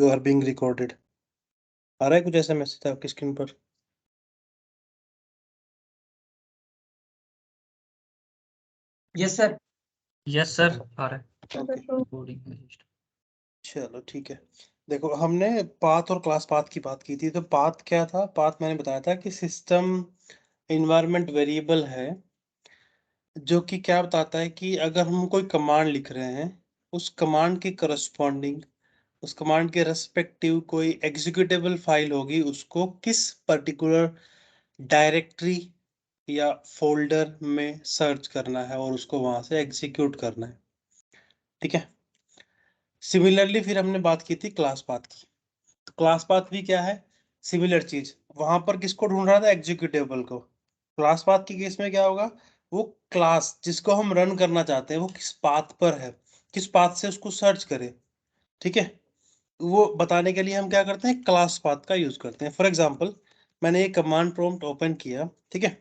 You are being recorded. आ रहा है कुछ ऐसा मैसेज आपकी स्क्रीन पर? Yes sir. यस सर आ रहा है। ओके रिकॉर्डिंग में। चलो ठीक है। देखो हमने पाथ और क्लास पाथ की बात की थी। तो पाथ क्या था? पाथ मैंने बताया था कि सिस्टम इन्वायरमेंट वेरिएबल है जो कि क्या बताता है कि अगर हम कोई कमांड लिख रहे हैं उस कमांड के करस्पॉन्डिंग उस कमांड के रेस्पेक्टिव कोई एग्जीक्यूटेबल फाइल होगी उसको किस पर्टिकुलर डायरेक्टरी या फोल्डर में सर्च करना है और उसको वहां से एग्जीक्यूट करना है। ठीक है। सिमिलरली फिर हमने बात की थी क्लास पाथ की। तो क्लास पाथ भी क्या है? सिमिलर चीज। वहां पर किसको ढूंढ रहा था? एग्जीक्यूटेबल को। क्लास पाथ की केस में क्या होगा? वो क्लास जिसको हम रन करना चाहते हैं वो किस पाथ पर है, किस पाथ से उसको सर्च करें। ठीक है। वो बताने के लिए हम क्या करते हैं? क्लास पाथ का यूज करते हैं। फॉर एग्जाम्पल मैंने एक कमांड प्रॉम्प्ट ओपन किया, ठीक है,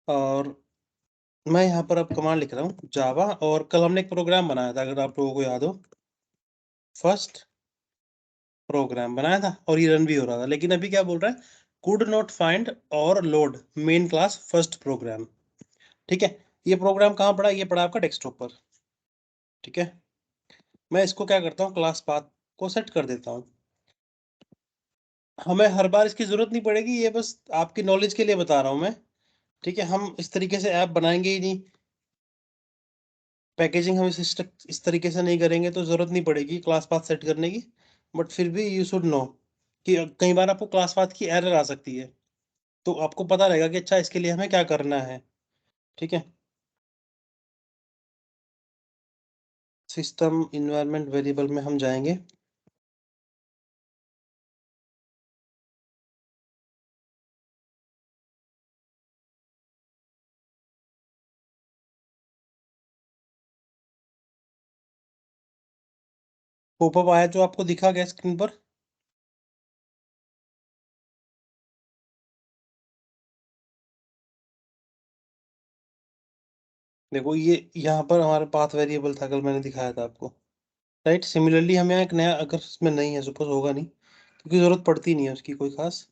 और मैं यहाँ पर अब कमांड लिख रहा हूँ जावा। और कल हमने एक प्रोग्राम बनाया था, अगर आप लोगों को याद हो, फर्स्ट प्रोग्राम बनाया था और ये रन भी हो रहा था। लेकिन अभी क्या बोल रहा है? Could not find or load main class first program. ठीक है। ये प्रोग्राम कहाँ पड़ा? ये पड़ा आपका डेस्कटॉप पर। ठीक है। मैं इसको क्या करता हूँ? क्लास पाथ को सेट कर देता हूँ। हमें हर बार इसकी जरूरत नहीं पड़ेगी, ये बस आपकी नॉलेज के लिए बता रहा हूँ मैं। ठीक है। हम इस तरीके से ऐप बनाएंगे ही नहीं, पैकेजिंग हम इस तरीके से नहीं करेंगे तो जरूरत नहीं पड़ेगी क्लास पाथ सेट करने की। बट फिर भी यू शुड नो कि कई बार आपको क्लास पाथ की एरर आ सकती है, तो आपको पता रहेगा कि अच्छा इसके लिए हमें क्या करना है। ठीक है। सिस्टम इन्वायरमेंट वेरिएबल में हम जाएंगे। पॉपअप आया जो आपको दिखा गया स्क्रीन पर। देखो ये यहाँ पर हमारा पाथ वेरिएबल था, कल मैंने दिखाया था आपको। राइट। सिमिलरली हमें एक नया, अगर इसमें नहीं है, सपोज होगा नहीं क्योंकि जरूरत पड़ती नहीं है उसकी कोई खास।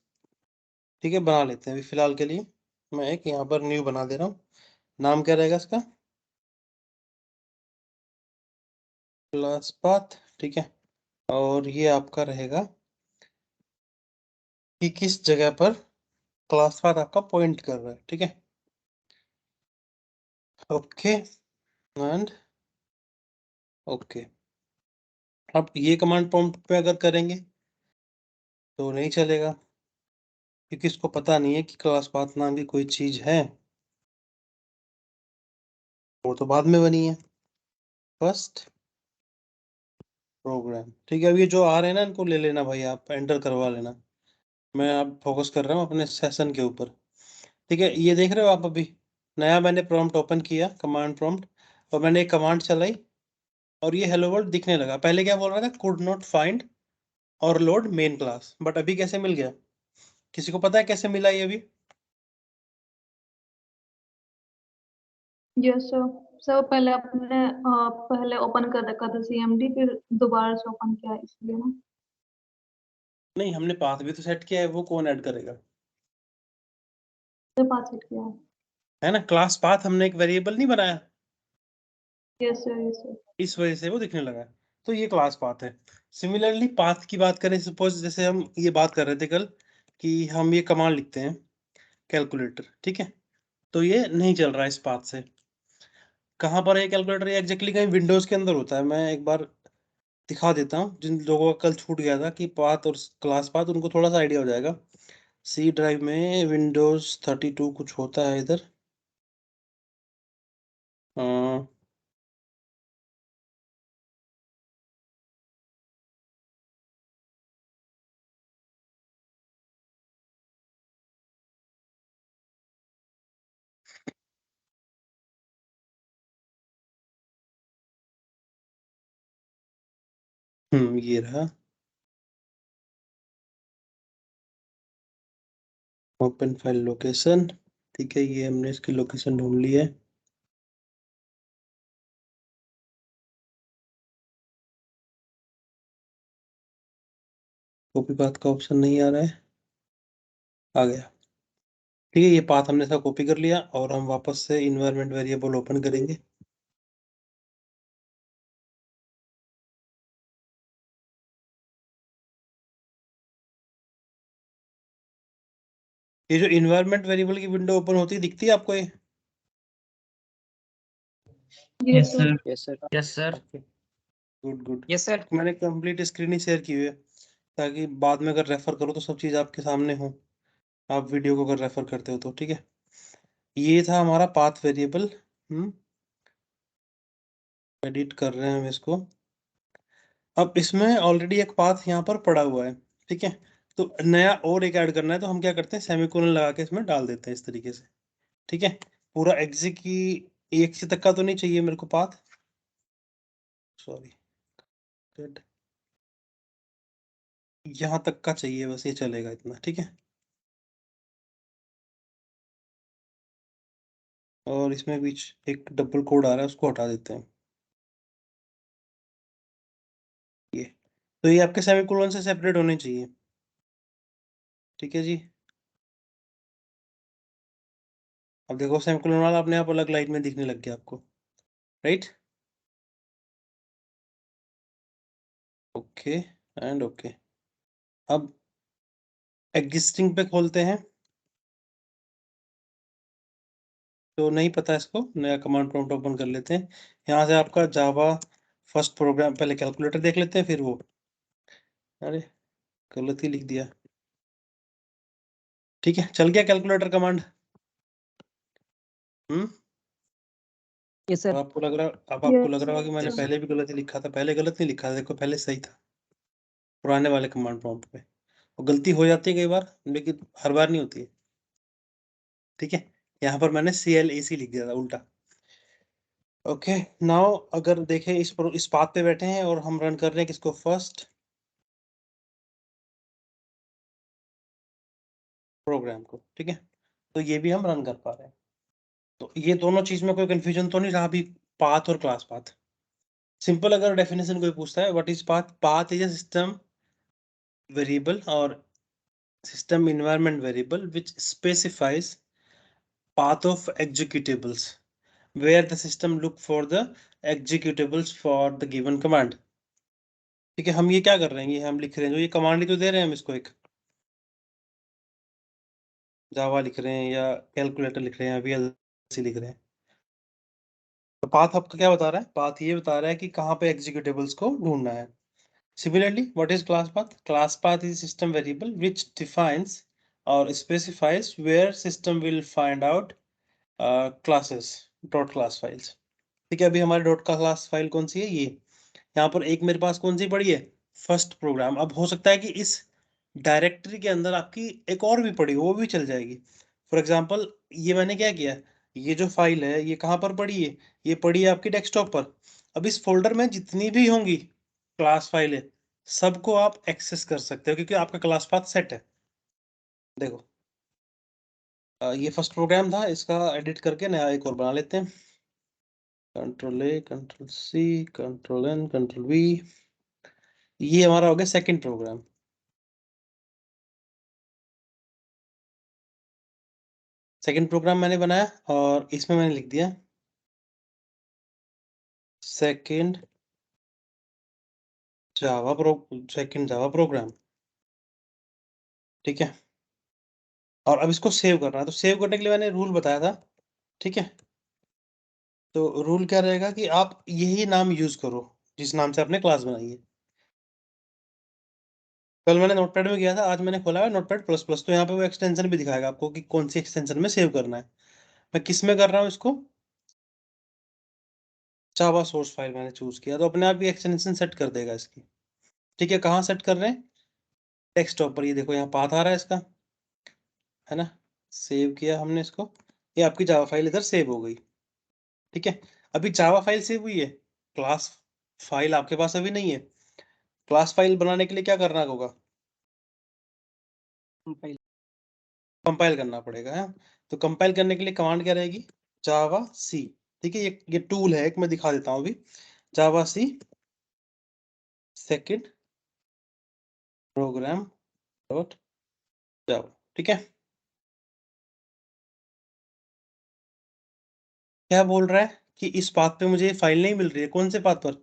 ठीक है, बना लेते हैं अभी फिलहाल के लिए। मैं एक यहाँ पर न्यू बना दे रहा हूँ। नाम क्या रहेगा इसका? Class path. ठीक है। और ये आपका रहेगा कि किस जगह पर क्लास पाथ आपका पॉइंट कर रहा है। ठीक है। Okay and okay. अब ये कमांड प्रॉम्प्ट पे अगर करेंगे तो नहीं चलेगा क्योंकि इसको पता नहीं है कि क्लास पाथ नाम की कोई चीज है, वो तो बाद में बनी है फर्स्ट प्रोग्राम। ठीक है। अब ये जो आ रहे हैं ना इनको ले लेना भाई, आप एंटर करवा लेना। मैं अब फोकस कर रहा हूँ अपने सेशन के ऊपर। ठीक है। ये देख रहे हो आप अभी नया मैंने प्रॉम्प्ट ओपन किया, कमांड प्रॉम्प्ट, और मैंने एक कमांड चलाई और ये हेलो वर्ल्ड दिखने लगा। पहले क्या बोल रहा था? Could not find or load main class. But अभी कैसे मिल गया? किसी को पता है कैसे मिला ये अभी? Yes sir. सर पहले आपने पहले ओपन कर रखा था CMD, फिर दोबारा से ओपन किया इसलिए ना। नहीं, हमने पाथ भी तो सेट किया है, वो कौन ऐड करेगा? तो पास सेट किया है। है ना, क्लास पाथ हमने एक वेरिएबल नहीं बनाया, यस सर यस सर। इस वजह से वो दिखने लगा। तो ये क्लास पाथ है। सिमिलरली पाथ की बात करें, सपोज जैसे हम ये बात कर रहे थे कल कि हम ये कमांड लिखते हैं कैलकुलेटर। ठीक है। तो ये नहीं चल रहा है इस पाथ से। कहाँ पर है कैलकुलेटर? ये एग्जैक्टली कहीं विंडोज के अंदर होता है। मैं एक बार दिखा देता हूँ, जिन लोगों का कल छूट गया था कि पाथ और क्लास पाथ, उनको थोड़ा सा आइडिया हो जाएगा। सी ड्राइव में विंडोज 32 कुछ होता है इधर। हाँ, ये रहा ओपन फाइल लोकेशन। ठीक है, ये हमने इसकी लोकेशन ढूंढ ली है। कॉपी पाथ का ऑप्शन नहीं आ रहा है, आ गया। ठीक है, ये पाथ हमने सब कॉपी कर लिया और हम वापस से इन्वायरमेंट वेरिएबल ओपन करेंगे। ये जो इन्वायरमेंट वेरिएबल की विंडो ओपन होती है दिखती है आपको ये? Yes yes sir. Sir. Yes sir. Yes sir. Good good. Yes sir. मैंने कंप्लीट स्क्रीन ही शेयर की हुई है ताकि बाद में अगर रेफर करो तो सब चीज़ आपके सामने हो, आप वीडियो को अगर रेफर करते हो तो। ठीक है, ये था हमारा पाथ वेरिएबल। एडिट कर रहे हैं हम इसको। अब इसमें ऑलरेडी एक पाथ यहाँ पर पड़ा हुआ है, ठीक है, तो नया और एक ऐड करना है तो हम क्या करते हैं, सेमीकोलन लगा के इसमें डाल देते हैं इस तरीके से। ठीक है, पूरा एग्जिट की एक से तक का तो नहीं चाहिए मेरे को पाथ, सॉरी, यहाँ तक का चाहिए बस, ये चलेगा इतना। ठीक है, और इसमें बीच एक डबल कोड आ रहा है, उसको हटा देते हैं। ये तो ये आपके सेमीकोलन से सेपरेट होने चाहिए। ठीक है जी, अब देखो सेमीकोलन वाला अपने आप अलग लाइन में दिखने लग गया आपको, राइट? Okay and okay. अब एग्जिस्टिंग पे खोलते हैं, तो नहीं पता इसको, नया कमांड प्रॉम्प्ट ओपन कर लेते हैं। यहाँ से आपका जावा फर्स्ट प्रोग्राम, पहले कैलकुलेटर देख लेते हैं फिर वो, अरे गलत ही लिख दिया। ठीक है, चल गया कैलकुलेटर कमांड। यस अब सर। आपको लग रहा, अब आपको लग यस रहा होगा कि मैंने सर। पहले भी गलत ही लिखा था। पहले गलत नहीं लिखा था, देखो पहले सही था पुराने वाले कमांड प्रॉम्प्ट पे। और गलती हो जाती है कई बार, लेकिन हर बार नहीं होती है। ठीक है, यहाँ पर मैंने CLAC लिख दिया था उल्टा। ओके, नाउ अगर देखें इस पाथ पे बैठे हैं और हम रन कर रहे हैं किसको, फर्स्ट प्रोग्राम को। ठीक है, तो ये भी हम रन कर पा रहे हैं। तो ये दोनों चीज में कोई कंफ्यूजन तो नहीं रहा अभी, पाथ और क्लास पाथ। सिंपल अगर डेफिनेशन कोई पूछता है what is path, path is a system variable और system environment variable which specifies path of executables where the system look for the executables for the given command। ठीक है, हम ये क्या कर रहे हैं, ये हम लिख रहे हैं, जो ये कमांड ही तो दे रहे हैं हम इसको, एक जावा लिख रहे हैं या कैलकुलेटर लिख रहे हैं या VLC लिख रहे हैं। तो पाथ आपका क्या बता रहा है, पाथ ये बता रहा है कि कहाँ पे एग्जीक्यूटेबल्स को ढूंढना है। Similarly, what is class path? Class path is system variable which defines or specifies where system will find out classes dot class files। ठीक है, अभी हमारे डॉट का क्लास फाइल कौन सी है, ये यहाँ पर एक मेरे पास कौन सी पड़ी है, फर्स्ट प्रोग्राम। अब हो सकता है कि इस डायरेक्टरी के अंदर आपकी एक और भी पड़ी हो, वो भी चल जाएगी। फॉर एग्जांपल ये मैंने क्या किया, ये जो फाइल है ये कहाँ पर पड़ी है, ये पड़ी है आपकी डेस्कटॉप पर। अब इस फोल्डर में जितनी भी होंगी क्लास फाइलें, सबको आप एक्सेस कर सकते हो क्योंकि आपका क्लास पाथ सेट है। देखो ये फर्स्ट प्रोग्राम था, इसका एडिट करके नया एक और बना लेते हैं। Ctrl A, Ctrl C, Ctrl N, Ctrl V। ये हमारा हो गया सेकंड प्रोग्राम। सेकंड प्रोग्राम मैंने बनाया और इसमें मैंने लिख दिया सेकंड जावा प्रोग्राम। ठीक है, और अब इसको सेव करना है, तो सेव करने के लिए मैंने रूल बताया था। ठीक है, तो रूल क्या रहेगा कि आप यही नाम यूज करो जिस नाम से आपने क्लास बनाई है। कल मैंने नोटपैड में किया था, आज मैंने खोला है नोटपैड प्लस प्लस, तो यहाँ पे वो एक्सटेंशन भी दिखाएगा आपको कि कौन सी एक्सटेंशन में सेव करना है। मैं किस में कर रहा हूँ इसको, जावा सोर्स फाइल मैंने चूज किया, तो अपने आप ही एक्सटेंशन सेट कर देगा इसकी। ठीक है, कहाँ सेट कर रहे हैं, डेस्कटॉप पर। ये देखो यहाँ पाथ आ रहा है इसका, है ना, सेव किया हमने इसको, ये आपकी जावा फाइल इधर सेव हो गई। ठीक है, अभी जावा फाइल सेव हुई है, क्लास फाइल आपके पास अभी नहीं है। क्लास फाइल बनाने के लिए क्या करना होगा, कंपाइल करना पड़ेगा, है? तो कंपाइल करने के लिए कमांड क्या रहेगी, जावा सी। ठीक है, ये टूल है एक, मैं दिखा देता हूँ अभी। जावा सी सेकंड प्रोग्राम डॉट जावा। ठीक है, क्या बोल रहा है कि इस पाथ पे मुझे फाइल नहीं मिल रही है। कौन से पाथ पर?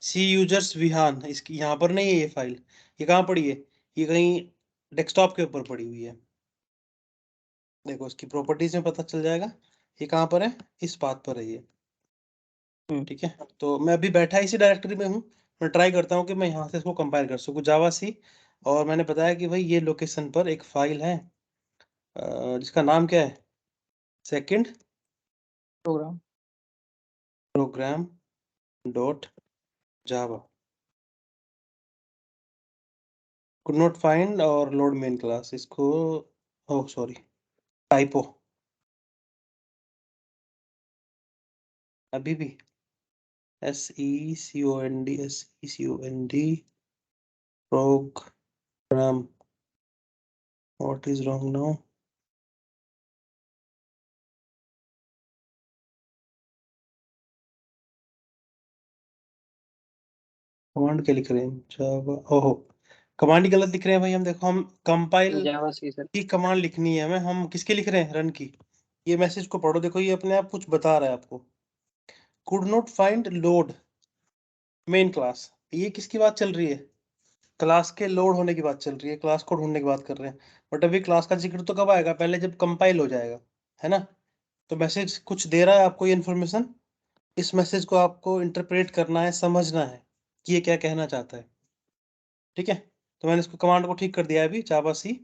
सी यूजर्स विहान, इसकी यहाँ पर नहीं है ये फाइल। ये कहाँ पड़ी है? ये कहीं डेस्कटॉप के ऊपर पड़ी हुई है। देखो इसकी प्रॉपर्टीज में पता चल जाएगा ये कहाँ पर है, इस पाथ पर है ये। ठीक है, तो मैं अभी बैठा इसी डायरेक्टरी में हूँ। मैं ट्राई करता हूँ कि मैं यहाँ से इसको कंपाइल कर सकूँ जावा सी। और मैंने बताया कि भाई ये लोकेशन पर एक फाइल है जिसका नाम क्या है? Second program dot Java. Could not find or load main class इसको, ओह सॉरी टाइपो। अभी भी SECOND program, what is wrong now? Command क्या लिख रहे हैं? जावा, ओहो कमांड ही गलत लिख रहे हैं भाई हम। देखो हम कंपाइल जावा सी सर। की कमांड लिखनी है हमें, हम किसके लिख रहे हैं? रन की। ये मैसेज को पढ़ो, देखो ये अपने आप कुछ बता रहा है आपको। Could not find load main class, ये किसकी बात चल रही है? क्लास के लोड होने की बात चल रही है, क्लास को ढूंढने की बात कर रहे हैं। बट अभी क्लास का जिक्र तो कब आएगा? पहले जब कंपाइल हो जाएगा, है ना। तो मैसेज कुछ दे रहा है आपको ये इन्फॉर्मेशन, इस मैसेज को आपको इंटरप्रेट करना है, समझना है कि ये क्या कहना चाहता है। ठीक है, तो मैंने इसको कमांड को ठीक कर दिया है अभी जावा सी।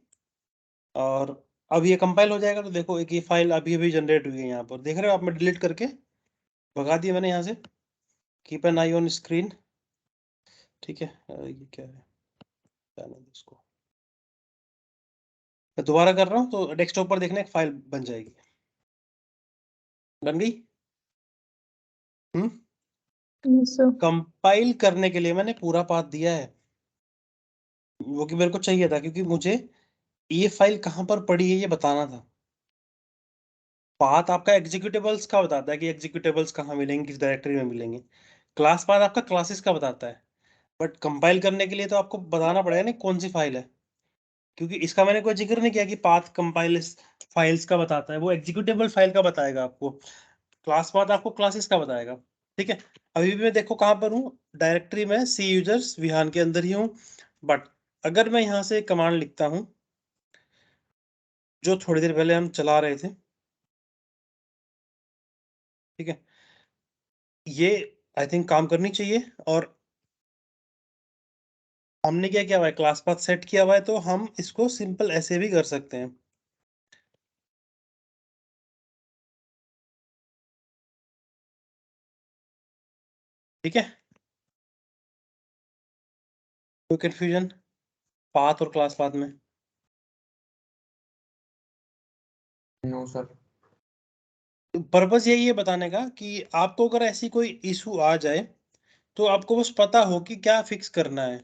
और अब ये कंपाइल हो जाएगा तो देखो एक ये फाइल अभी अभी जनरेट हुई है यहाँ पर, देख रहे हो आप? मैं डिलीट करके भगा दिया मैंने यहाँ से। Keep an I on screen. ठीक है, ये क्या है? जाने दो इसको, मैं दोबारा कर रहा हूँ तो डेस्कटॉप पर देखना एक फाइल बन जाएगी। बन गई? Yes, sir. कंपाइल करने के लिए मैंने पूरा पाथ दिया है, वो कि मेरे को चाहिए था, क्योंकि मुझे ये फाइल कहाँ पर पड़ी है ये बताना था। पाथ आपका एग्जीक्यूटेबल्स का बताता है कि एग्जीक्यूटेबल्स कहाँ मिलेंगे, किस डायरेक्टरी में मिलेंगे। क्लास पाथ आपका क्लासेस का बताता है। बट कंपाइल करने के लिए तो आपको बताना पड़ेगा ना कौन सी फाइल है, क्योंकि इसका मैंने कोई जिक्र नहीं किया कि पाथ कंपाइल फाइल्स का बताता है, वो एग्जीक्यूटेबल फाइल का बताएगा आपको। क्लास पाथ आपको क्लासेस का बताएगा। ठीक है, अभी भी मैं देखो कहाँ पर हूँ, डायरेक्टरी में सी यूजर्स विहान के अंदर ही हूँ। बट अगर मैं यहाँ से कमांड लिखता हूँ जो थोड़ी देर पहले हम चला रहे थे, ठीक है, ये आई थिंक काम करनी चाहिए। और हमने क्या किया हुआ है? क्लास पाथ सेट किया हुआ है, तो हम इसको सिंपल ऐसे भी कर सकते हैं। ठीक है, कोई कंफ्यूजन पाथ और क्लास पाथ में? No sir. पर्पस यही है बताने का कि आपको अगर ऐसी कोई इशू आ जाए तो आपको बस पता हो कि क्या फिक्स करना है।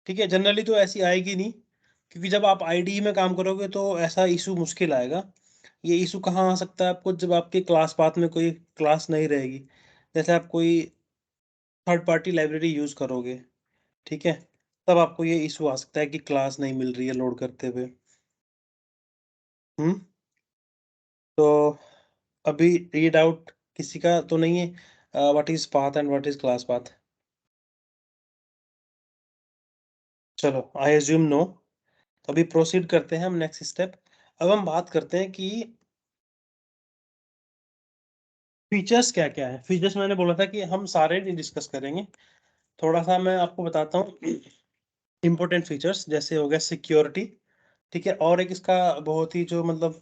ठीक है, जनरली तो ऐसी आएगी नहीं, क्योंकि जब आप आईडी में काम करोगे तो ऐसा इशू मुश्किल आएगा। ये इशू कहाँ आ सकता है आपको? जब आपके क्लास पाथ में कोई क्लास नहीं रहेगी, जैसे आप कोई थर्ड पार्टी लाइब्रेरी यूज करोगे, ठीक है, तब आपको ये इशू आ सकता है कि क्लास नहीं मिल रही है लोड करते हुए। हम्म, तो अभी ये डाउट किसी का तो नहीं है, what is path and what is class path? चलो आई एज्यूम नो। तो अभी प्रोसीड करते हैं हम नेक्स्ट स्टेप। अब हम बात करते हैं कि फीचर्स क्या क्या है। फीचर्स मैंने बोला था कि हम सारे नहीं डिस्कस करेंगे, थोड़ा सा मैं आपको बताता हूँ इम्पोर्टेंट फीचर्स। जैसे हो गया सिक्योरिटी, ठीक है, और एक इसका बहुत ही जो मतलब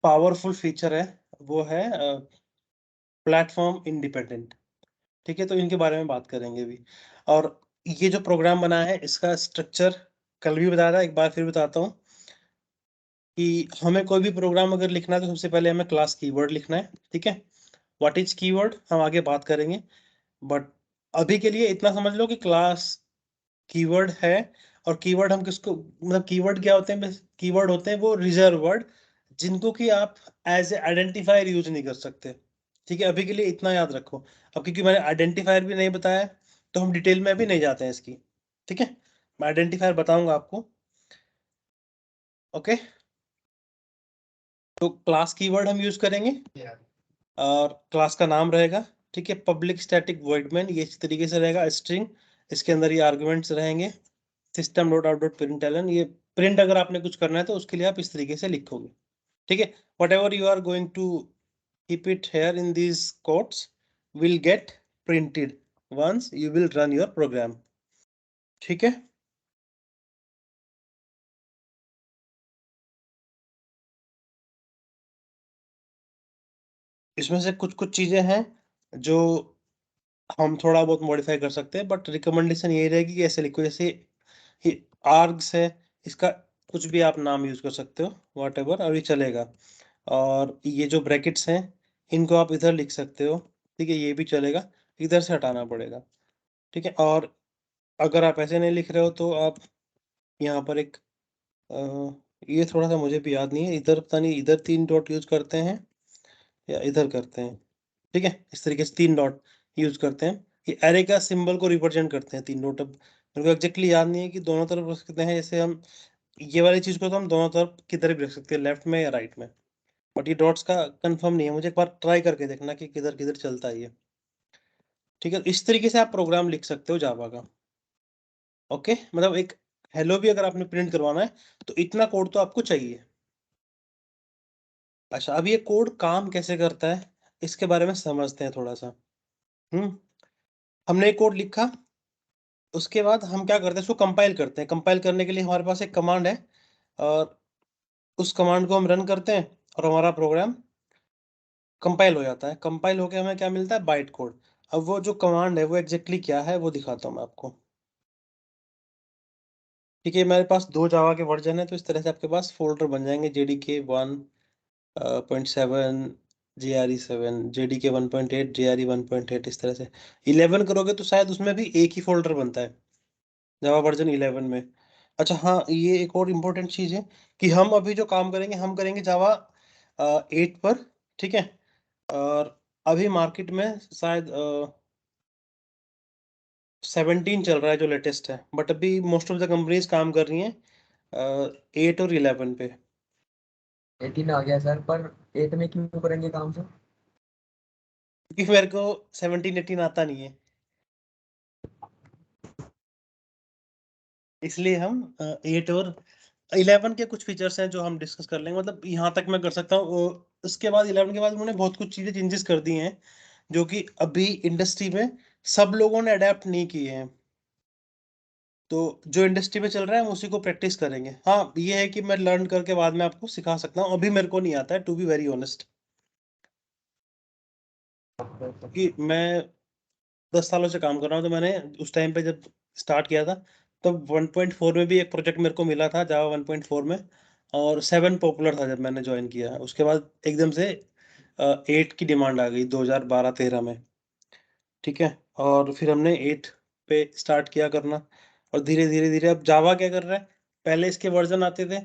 पावरफुल फीचर है वो है प्लेटफॉर्म इंडिपेंडेंट। ठीक है, तो इनके बारे में बात करेंगे भी। और ये जो प्रोग्राम बना है इसका स्ट्रक्चर कल भी बताया था, एक बार फिर बताता हूँ कि हमें कोई भी प्रोग्राम अगर लिखना है तो सबसे पहले हमें क्लास कीवर्ड लिखना है। ठीक है, व्हाट इज कीवर्ड हम आगे बात करेंगे, बट अभी के लिए इतना समझ लो कि क्लास कीवर्ड है। और कीवर्ड हम किसको, मतलब कीवर्ड क्या होते हैं? कीवर्ड होते हैं वो रिजर्व वर्ड जिनको कि आप एज ए आइडेंटिफायर यूज नहीं कर सकते। ठीक है, अभी के लिए इतना याद रखो। अब क्योंकि मैंने आइडेंटिफायर भी नहीं बताया तो हम डिटेल में अभी नहीं जाते हैं इसकी। ठीक है, मैं आइडेंटिफायर बताऊंगा आपको। ओके, तो क्लास कीवर्ड हम यूज करेंगे और क्लास का नाम रहेगा, ठीक है, पब्लिक स्टैटिक वॉइड मेन, ये इस तरीके से रहेगा स्ट्रिंग, इसके अंदर ये आर्गुमेंट्स रहेंगे, system dot out dot println, ये प्रिंट अगर आपने कुछ करना है तो उसके लिए आप इस तरीके से लिखोगे, ठीक है। Whatever you are going to keep it here in these codes will get printed once you will run your program, ठीक है। इसमें से कुछ कुछ चीजें हैं जो हम थोड़ा बहुत मॉडिफाई कर सकते हैं, बट रिकमेंडेशन यही रहेगी कि ऐसे लिखो, जैसे आर्ग्स है, इसका कुछ भी आप नाम यूज कर सकते हो, वॉट एवर, अभी चलेगा। और ये जो ब्रैकेट्स हैं इनको आप इधर लिख सकते हो, ठीक है, ये भी चलेगा, इधर से हटाना पड़ेगा, ठीक है। और अगर आप ऐसे नहीं लिख रहे हो तो आप यहाँ पर एक ये थोड़ा सा मुझे भी याद नहीं है, इधर पता नहीं इधर 3 डॉट यूज करते हैं या इधर करते हैं, ठीक है, इस तरीके से 3 डॉट यूज करते हैं, ये एरे का सिंबल को रिप्रेजेंट करते हैं 3 डॉट। अब मेरे को एग्जैक्टली याद नहीं है कि दोनों तरफ रख सकते हैं, जैसे हम ये वाली चीज को तो हम दोनों तरफ किधर भी रख सकते हैं, लेफ्ट में या राइट में, बट ये डॉट्स का कंफर्म नहीं है, मुझे एक बार ट्राई करके देखना कि किधर किधर चलता है ये, ठीक है। इस तरीके से आप प्रोग्राम लिख सकते हो जावा का, ओके, मतलब एक हेलो भी अगर आपने प्रिंट करवाना है तो इतना कोड तो आपको चाहिए। अच्छा, अब ये कोड काम कैसे करता है इसके बारे में समझते हैं थोड़ा सा। हम्म हमने एक कोड लिखा, उसके बाद हम क्या करते हैं, इसको कंपाइल करते हैं, कंपाइल करने के लिए हमारे पास एक कमांड है, और उस कमांड को हम रन करते हैं और हमारा प्रोग्राम कंपाइल हो जाता है। कंपाइल होके हमें क्या मिलता है, बाइट कोड। अब वो जो कमांड है वो एग्जैक्टली क्या है वो दिखाता हूँ मैं आपको, ठीक है। मेरे पास 2 जावा के वर्जन है, तो इस तरह से आपके पास फोल्डर बन जाएंगे, JDK 1.7, JRE 7, JDK 1.8, JRE 1.8, इस तरह से 11 करोगे तो शायद उसमें भी एक ही फोल्डर बनता है, जावा वर्जन 11 में। अच्छा हाँ, ये एक और इम्पोर्टेंट चीज़ है कि हम अभी जो काम करेंगे हम करेंगे जावा 8 पर, ठीक है। और अभी मार्केट में शायद 17 चल रहा है जो लेटेस्ट है, बट अभी मोस्ट ऑफ द कंपनीज काम कर रही हैं 8 और 11 पे। 18 आ गया सर, पर 8 में क्यों करेंगे काम सर? क्योंकि मेरे को 17 18 आता नहीं है, इसलिए हम 8 और 11 के कुछ फीचर्स हैं जो हम डिस्कस कर लेंगे, मतलब यहाँ तक मैं कर सकता हूँ। उसके बाद 11 के बाद उन्होंने बहुत कुछ चीज़ें चेंजेस कर दी हैं जो कि अभी इंडस्ट्री में सब लोगों ने अडेप्ट नहीं किए हैं, तो जो इंडस्ट्री में चल रहा है हम उसी को प्रैक्टिस करेंगे। हाँ, ये है कि मैं लर्न करके बाद में आपको सिखा सकता हूँ, अभी मेरे को नहीं आता है, टू बी वेरी ऑनेस्ट, कि मैं 10 सालों से काम कर रहा हूँ, तो मैंने उस टाइम पे जब स्टार्ट किया था तब 1.4 में भी एक प्रोजेक्ट मेरे को मिला था, जावा 1.4 में, और 7 पॉपुलर था जब मैंने ज्वाइन किया। उसके बाद एकदम से 8 की डिमांड आ गई 2012-13 में, ठीक है। और फिर हमने 8 पे स्टार्ट किया करना, और धीरे धीरे धीरे अब जावा क्या कर रहा है, पहले इसके वर्जन आते थे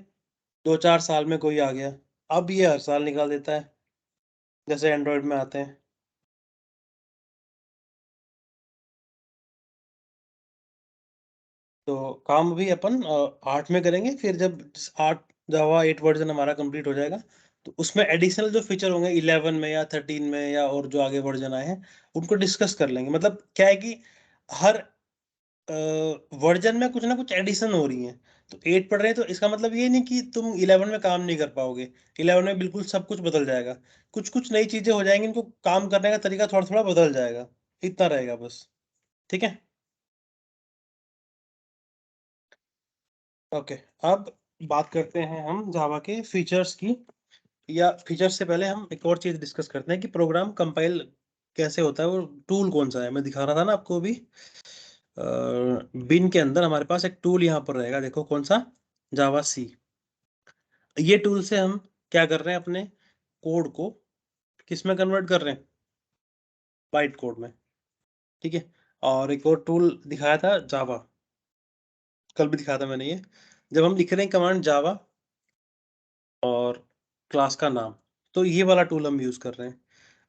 2-4 साल में कोई आ गया, अब ये हर साल निकाल देता है जैसे एंड्रॉयड में आते हैं। तो काम भी अपन 8 में करेंगे, फिर जब 8 जावा 8 वर्जन हमारा कंप्लीट हो जाएगा तो उसमें एडिशनल जो फीचर होंगे 11 में या 13 में या और जो आगे वर्जन आए हैं उनको डिस्कस कर लेंगे। मतलब क्या है कि हर वर्जन में कुछ ना कुछ एडिशन हो रही है, तो 8 पढ़ रहे हैं तो इसका मतलब ये नहीं कि तुम 11 में काम नहीं कर पाओगे, 11 में बिल्कुल सब कुछ बदल जाएगा, कुछ कुछ नई चीजें हो जाएंगी, इनको काम करने का तरीका थोड़ा थोड़ा बदल जाएगा, इतना रहेगा बस, ठीक है। ओके, अब बात करते हैं हम जावा के फीचर्स की, या फीचर्स से पहले हम एक और चीज डिस्कस करते हैं कि प्रोग्राम कंपाइल कैसे होता है, वो टूल कौन सा है, मैं दिखा रहा था ना आपको अभी। बिन के अंदर हमारे पास एक टूल यहाँ पर रहेगा, देखो कौन सा, जावा सी। ये टूल से हम क्या कर रहे हैं, अपने कोड को किस में कन्वर्ट कर रहे हैं, बाइट कोड में, ठीक है। और एक और टूल दिखाया था जावा, कल भी दिखाया था मैंने, ये जब हम लिख रहे हैं कमांड जावा और क्लास का नाम, तो ये वाला टूल हम यूज कर रहे हैं।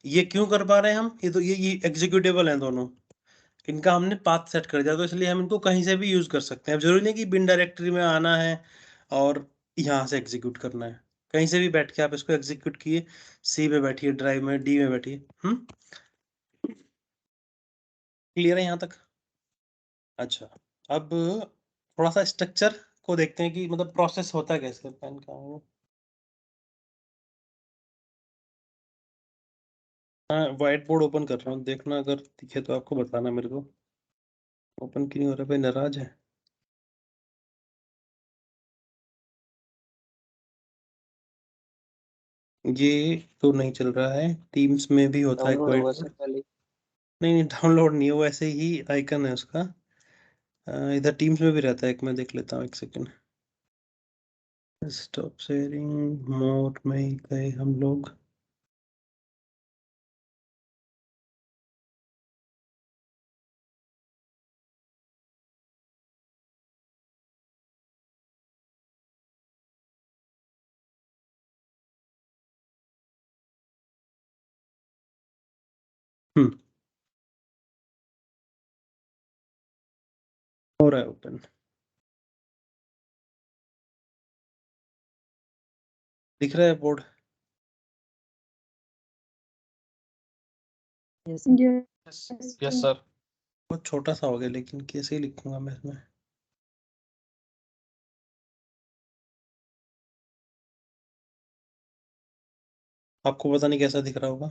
ये क्यों कर पा रहे हैं हम, ये तो ये एग्जीक्यूटेबल हैं दोनों, इनका हमने पाथ सेट कर दिया, तो इसलिए हम इनको कहीं से भी यूज कर सकते हैं। अब जरूरी नहीं कि बिन डायरेक्टरी में आना है और यहाँ से एग्जीक्यूट करना है। कहीं से भी बैठ के आप इसको एग्जीक्यूट किए, सी में बैठिए, ड्राइव में, डी में बैठिए। क्लियर है यहाँ तक? अच्छा, अब थोड़ा सा स्ट्रक्चर को देखते हैं कि मतलब प्रोसेस होता है कैसे। पेन का है? हाँ, व्हाइट बोर्ड ओपन कर रहा हूँ, देखना अगर दिखे तो आपको बताना मेरे को। ओपन क्यों नहीं हो रहा भाई, नाराज है? ये तो नहीं चल रहा है। टीम्स में भी होता है डाउनलोड व्हाइट होगा बोर्ड। सर पहले। नहीं नहीं, डाउनलोड नहीं है, वो ऐसे ही आइकन है उसका। इधर टीम्स में भी रहता है, एक मैं देख लेता हूँ, एक सेकेंड। स्टॉप शेयरिंग मोड में ही गए हम लोग। हो रहा है ओपन, दिख रहा है बोर्ड? Yes yes sir. बहुत छोटा सा हो गया, लेकिन कैसे ही लिखूंगा मैं इसमें। आपको पता नहीं कैसा दिख रहा होगा।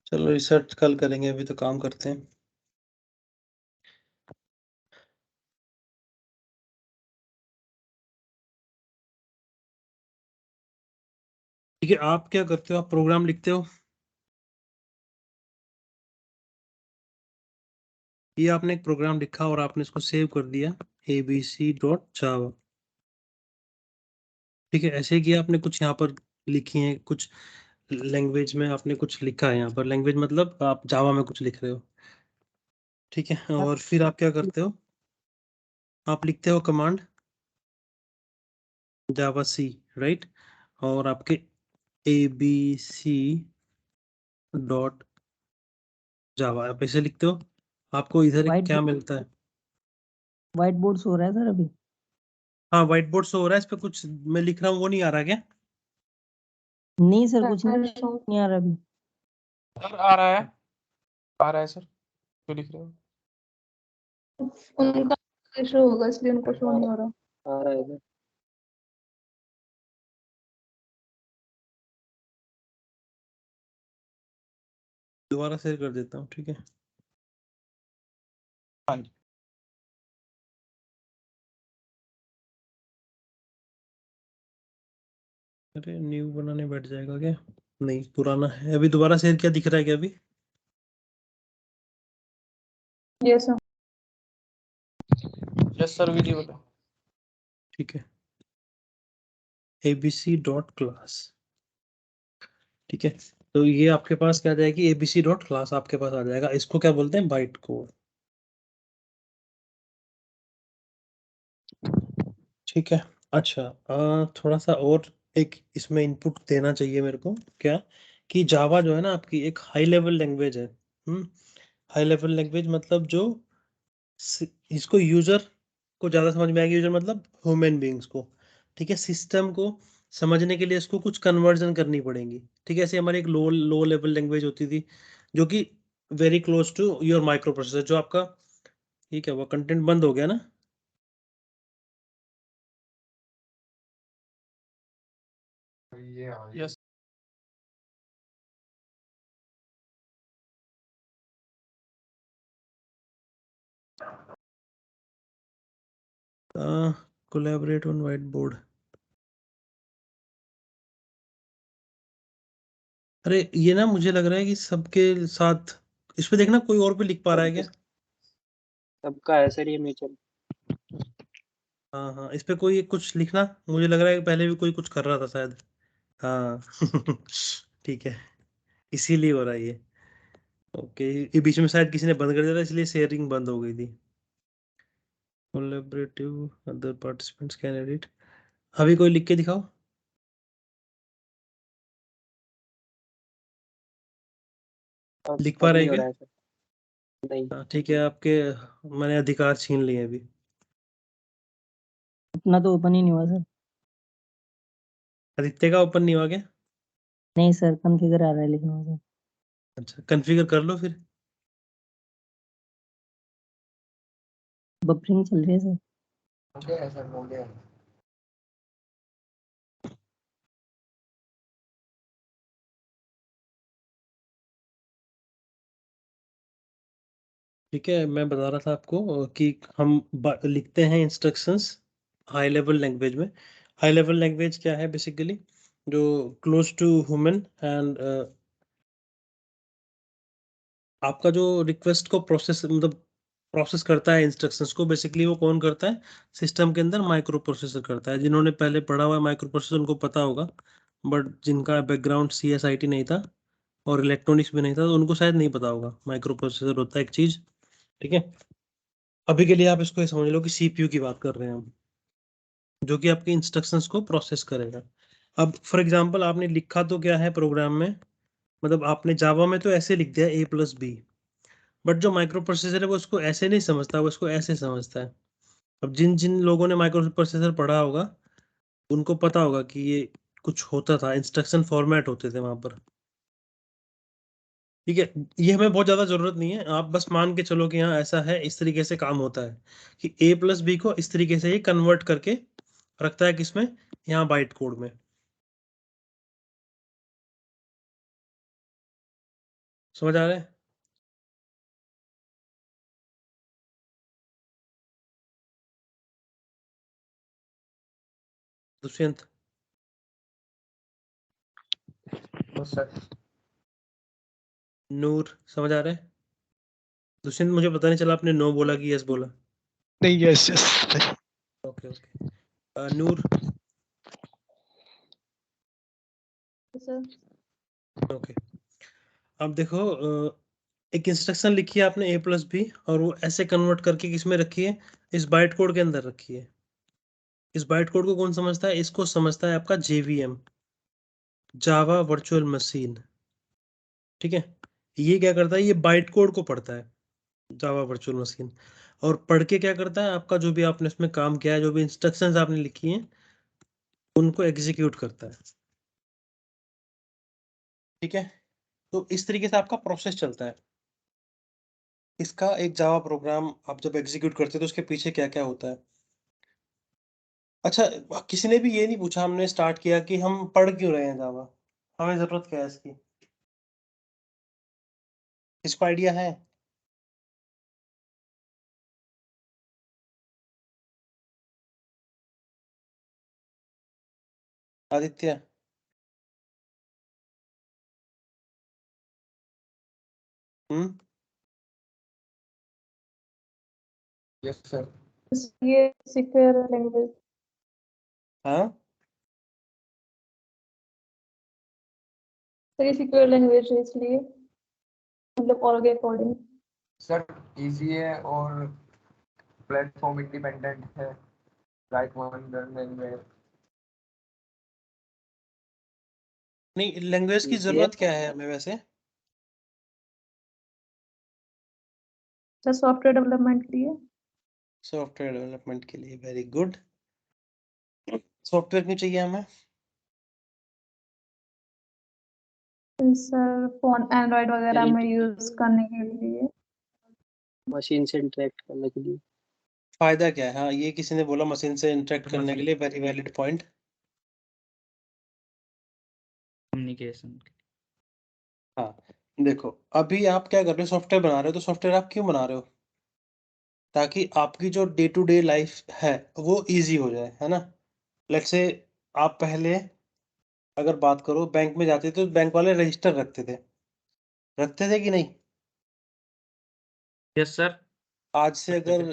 चलो रिसर्च कल करेंगे, अभी तो काम करते हैं। ठीक है, आप क्या करते हो? आप प्रोग्राम लिखते हो? ये आपने एक प्रोग्राम लिखा और आपने इसको सेव कर दिया, abc.java। ठीक है, ऐसे किया आपने, कुछ यहाँ पर लिखी है, कुछ लैंग्वेज में आपने कुछ लिखा है यहाँ पर। लैंग्वेज मतलब आप जावा में कुछ लिख रहे हो। ठीक है, और फिर आप क्या करते हो? आप लिखते हो कमांड जावा सी, राइट? और आपके abc डॉट जावा आप ऐसे लिखते हो। आपको इधर एक क्या मिलता है? व्हाइट बोर्ड हो रहा है सर अभी। हाँ, व्हाइट बोर्ड शो हो रहा है, इस पे कुछ मैं लिख रहा हूँ वो नहीं आ रहा क्या? नहीं सर कुछ नहीं आ रहा अभी। सर आ रहा है, आ रहा है सर, जो लिख रहे हो। उनका इशू होगा इसलिए उनको शो नहीं हो रहा। आ रहा है सर। दोबारा शेयर कर देता हूँ, ठीक है? हाँ जी। अरे न्यू बनाने बैठ जाएगा क्या? नहीं, पुराना है। अभी दोबारा शेयर किया, दिख रहा है क्या अभी? Yes sir. Yes sir, video बताओ। ठीक है, abc डॉट क्लास। ठीक है, तो ये आपके पास क्या आ जाएगी? abc डॉट क्लास आपके पास आ जाएगा। इसको क्या बोलते हैं? Byte code. ठीक है। अच्छा, थोड़ा सा और एक इसमें इनपुट देना चाहिए मेरे को। क्या? कि जावा जो है ना आपकी एक हाई लेवल लैंग्वेज है। हाई लेवल लैंग्वेज मतलब जो इसको यूजर को ज्यादा समझ में आएगी। यूजर मतलब ह्यूमन बींग्स को। ठीक है, सिस्टम को समझने के लिए इसको कुछ कन्वर्जन करनी पड़ेगी। ठीक है, ऐसे हमारी एक लो लो लेवल लैंग्वेज होती थी जो कि very close to your microprocessor. जो आपका, ये क्या हुआ? कंटेंट बंद हो गया ना? Yes collaborate on white board. अरे ये ना मुझे लग रहा है कि सबके साथ इस पे देखना, कोई और भी लिख पा रहा है क्या? सबका है सर ये म्यूचुअल। हाँ हाँ, इस पे कोई कुछ लिखना। मुझे लग रहा है कि पहले भी कोई कुछ कर रहा था शायद। हाँ ठीक है, इसीलिए हो रहा है ये। ओके, ये बीच में शायद किसी ने बंद कर दिया था इसलिए शेयरिंग बंद हो गई थी। Collaborative other participants can edit. अभी कोई लिख के दिखाओ। लिख पा रहे हैं क्या? नहीं। हाँ, ठीक है, आपके मैंने अधिकार छीन लिए अभी। अपना तो ओपन ही नहीं हुआ सर। आदित्य का ओपन नहीं हुआ क्या? नहीं सर, कॉन्फ़िगर आ रहा है लिखना सर। अच्छा, कॉन्फ़िगर कर लो फिर। बफरिंग चल रही है सर। हो गया है सर, हो गया है। ठीक है, मैं बता रहा था आपको कि हम लिखते हैं इंस्ट्रक्शंस हाई लेवल लैंग्वेज में। हाई लेवल लैंग्वेज क्या है बेसिकली? जो क्लोज टू ह्यूमन एंड आपका जो रिक्वेस्ट को प्रोसेस मतलब प्रोसेस करता है इंस्ट्रक्शंस को, बेसिकली वो कौन करता है? सिस्टम के अंदर माइक्रो प्रोसेसर करता है। जिन्होंने पहले पढ़ा हुआ है माइक्रो प्रोसेसर उनको पता होगा, बट जिनका बैकग्राउंड CSIT नहीं था और इलेक्ट्रॉनिक्स भी नहीं था तो उनको शायद नहीं पता होगा माइक्रो प्रोसेसर होता है एक चीज। ठीक है, अभी के लिए आप इसको ये समझ लो कि CPU की बात कर रहे हैं हम, जो कि आपके इंस्ट्रक्शंस को प्रोसेस करेगा। अब फॉर एग्जांपल आपने लिखा तो क्या है प्रोग्राम में, मतलब आपने जावा में तो ऐसे लिख दिया A+B, बट जो माइक्रो प्रोसेसर है वो उसको ऐसे नहीं समझता, वो इसको ऐसे समझता है। अब जिन जिन लोगों ने माइक्रो प्रोसेसर पढ़ा होगा उनको पता होगा कि ये कुछ होता था, इंस्ट्रक्शन फॉर्मेट होते थे वहां पर। ठीक है, ये हमें बहुत ज्यादा जरूरत नहीं है, आप बस मान के चलो कि हाँ ऐसा है, इस तरीके से काम होता है कि A+B को इस तरीके से ये कन्वर्ट करके रखता है किसमें? यहाँ बाइट कोड में। समझ आ रहा है? दुष्यंत, तो सर नूर, समझ आ रहा है? दुष्यंत, मुझे पता नहीं चला आपने नो बोला कि यस बोला। नहीं, yes yes. Okay okay. Noor, sir okay. अब देखो, एक इंस्ट्रक्शन लिखी है आपने A+B और वो ऐसे कन्वर्ट करके किसमें रखी है? इस बाइट कोड के अंदर रखी है। इस बाइट कोड को कौन समझता है? इसको समझता है आपका JVM, जावा वर्चुअल मशीन। ठीक है, ये क्या करता है? ये बाइट कोड को पढ़ता है, जावा वर्चुअल मशीन, और पढ़ के क्या करता है? आपका जो भी आपने उसमें काम किया है, जो भी इंस्ट्रक्शंस आपने लिखी हैं उनको एग्जीक्यूट करता है। ठीक है, तो इस तरीके से आपका प्रोसेस चलता है। इसका एक जावा प्रोग्राम आप जब एग्जीक्यूट करते हो तो उसके पीछे क्या क्या होता है। अच्छा, किसी ने भी ये नहीं पूछा, हमने स्टार्ट किया कि हम पढ़ क्यों रहे हैं जावा, हमें जरूरत क्या है इसकी? इसको आइडिया है? आदित्य, हम्म, यस सर। ये सिक्योर लैंग्वेज, हाँ, सर ये सिक्योर लैंग्वेज है इसलिए, मतलब ऑर्ग अकॉर्डिंग। सर इजी है और प्लेटफॉर्म इंडिपेंडेंट है, राइट वन रन में। नहीं, लैंग्वेज की जरूरत क्या है हमें वैसे? सर सॉफ्टवेयर डेवलपमेंट के लिए। सॉफ्टवेयर डेवलपमेंट के लिए, वेरी गुड। सॉफ्टवेयर क्यों चाहिए हमें? सर फोन एंड्रॉइड वगैरह में यूज करने के लिए। मशीन से इंटरेक्ट करने के लिए। फायदा क्या है? हाँ, ये किसी ने बोला मशीन से इंटरेक्ट करने के लिए, वेरी वैलिड पॉइंट। कम्युनिकेशन। हाँ, देखो अभी आप क्या कर रहे हो, सॉफ्टवेयर बना रहे हो, तो सॉफ्टवेयर आप क्यों बना रहे हो? ताकि आपकी जो डे टू डे लाइफ है वो इजी हो जाए, है ना? लेट्स से आप पहले अगर बात करो, बैंक में जाते थे तो बैंक वाले रजिस्टर रखते थे कि नहीं? Yes sir. आज से अगर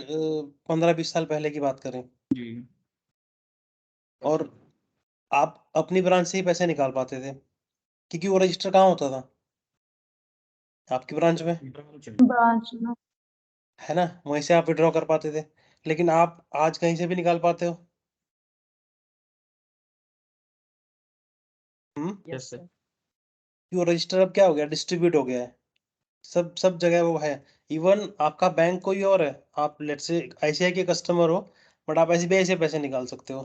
15-20 साल पहले की बात करें, जी। और आप अपनी ब्रांच से ही पैसे निकाल पाते थे, क्योंकि वो रजिस्टर कहाँ होता था? आपकी ब्रांच में, ब्रांच में। है ना, वहीं से आप विड्रॉ कर पाते थे, लेकिन आप आज कहीं से भी निकाल पाते हो। Yes sir. क्यों? रजिस्टर अब क्या हो गया, डिस्ट्रीब्यूट हो गया है, सब जगह वो है। इवन आपका बैंक कोई और है, आप लेट से आईसीआई के कस्टमर हो, बट आप एसबीआई से पैसे निकाल सकते हो।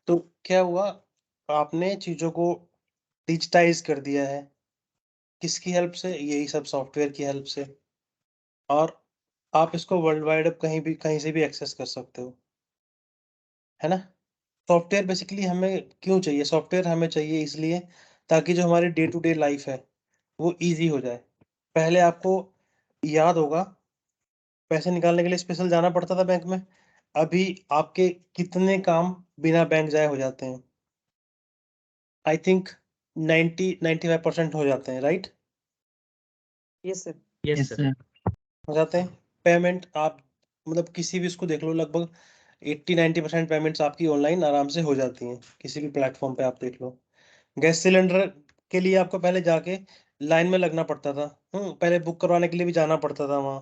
तो क्या हुआ, आपने चीजों को डिजिटाइज कर दिया है, किसकी हेल्प से? यही सब सॉफ्टवेयर की हेल्प से। और आप इसको वर्ल्ड वाइड अब कहीं से भी एक्सेस कर सकते हो, है ना। सॉफ्टवेयर बेसिकली हमें क्यों चाहिए? सॉफ्टवेयर हमें चाहिए इसलिए ताकि जो हमारी डे टू डे लाइफ है वो इजी हो जाए। पहले आपको याद होगा, पैसे निकालने के लिए स्पेशल जाना पड़ता था बैंक में, अभी आपके कितने काम बिना बैंक जाए हो जाते हैं? आई थिंक 90-95% हो जाते हैं, right? Yes sir. Yes sir. हो जाते हैं। पेमेंट आप मतलब किसी भी इसको देख लो, लगभग 80-90% पेमेंट्स आपकी ऑनलाइन आराम से हो जाती हैं, किसी भी प्लेटफॉर्म पे आप देख लो। गैस सिलेंडर के लिए आपको पहले जाके लाइन में लगना पड़ता था, पहले बुक करवाने के लिए भी जाना पड़ता था वहाँ,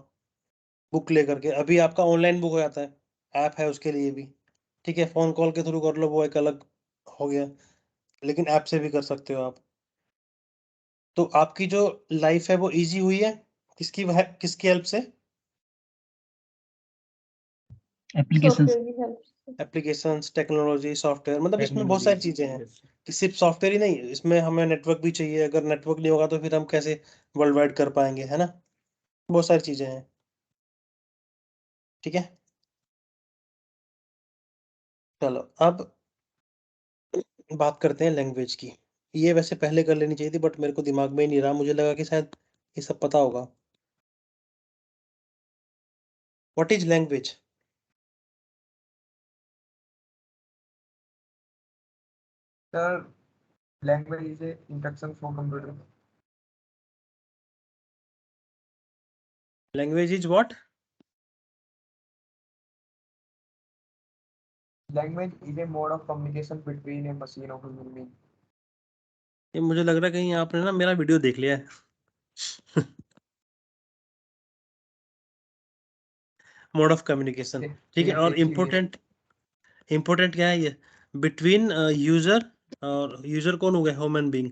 बुक लेकर के। अभी आपका ऑनलाइन बुक हो जाता है, ऐप है उसके लिए भी, ठीक है। फोन कॉल के थ्रू कर लो, वो एक अलग हो गया, लेकिन ऐप से भी कर सकते हो आप। तो आपकी जो लाइफ है वो इजी हुई है, किसकी हेल्प से? सॉफ्टवेयर की हेल्प से। एप्लीकेशंस, टेक्नोलॉजी, सॉफ्टवेयर, मतलब इसमें बहुत सारी चीजें हैं कि सिर्फ सॉफ्टवेयर ही नहीं, इसमें हमें नेटवर्क भी चाहिए। अगर नेटवर्क नहीं होगा तो फिर हम कैसे वर्ल्ड वाइड कर पाएंगे, है ना। बहुत सारी चीजें हैं, ठीक है। चलो अब बात करते हैं लैंग्वेज की। ये वैसे पहले कर लेनी चाहिए थी, बट मेरे को दिमाग में ही नहीं रहा, मुझे लगा कि शायद ये सब पता होगा। What is language? Sir language is a instruction for computer. Language is what? Language is a mode of communication between A machine और ह्यूमन बीइंग। ये मुझे लग रहा है कहीं आपने ना मेरा वीडियो देख लिया है। मोड ऑफ कम्युनिकेशन, ठीक है। और इम्पोर्टेंट क्या है ये? बिटवीन यूजर, और यूजर कौन हो गया? ह्यूमन बीइंग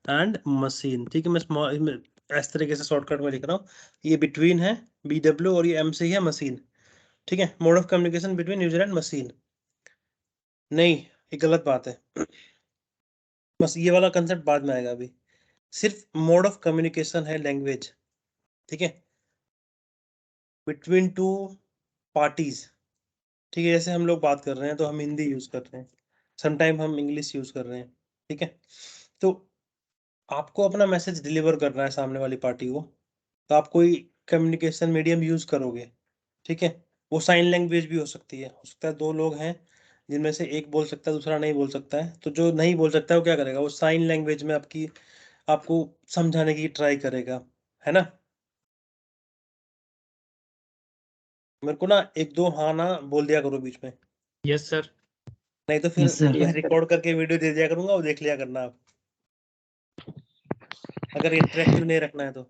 एंड मशीन, ठीक है। मैं स्मॉल में इस तरीके से शॉर्टकट में लिख रहा हूँ, ये बिटवीन है BW, और ये M से ही है मशीन, ठीक है। Mode of communication between user and machine, नहीं, ये गलत बात है। बस ये वाला कंसेप्ट बाद में आएगा, अभी सिर्फ मोड ऑफ कम्युनिकेशन है लैंग्वेज, ठीक है, बिटवीन टू पार्टीज, ठीक है। जैसे हम लोग बात कर रहे हैं तो हम हिंदी यूज कर रहे हैं, समटाइम हम इंग्लिश यूज कर रहे हैं, ठीक है। तो आपको अपना मैसेज डिलीवर करना है सामने वाली पार्टी को, तो आप कोई कम्युनिकेशन मीडियम यूज करोगे, ठीक है। वो साइन लैंग्वेज भी हो सकता है दो लोग हैं जिनमें से एक बोल सकता है, दूसरा नहीं बोल सकता है, तो जो नहीं बोल सकता है वो क्या करेगा? वो साइन लैंग्वेज में आपको समझाने की ट्राई करेगा, है ना। मेरे को ना एक दो हाँ ना बोल दिया करो बीच में, यस सर। नहीं तो फिर मैं रिकॉर्ड करके वीडियो दे दिया करूंगा, वो देख लिया करना आप, अगर इंटरेक्टिव नहीं रखना है तो,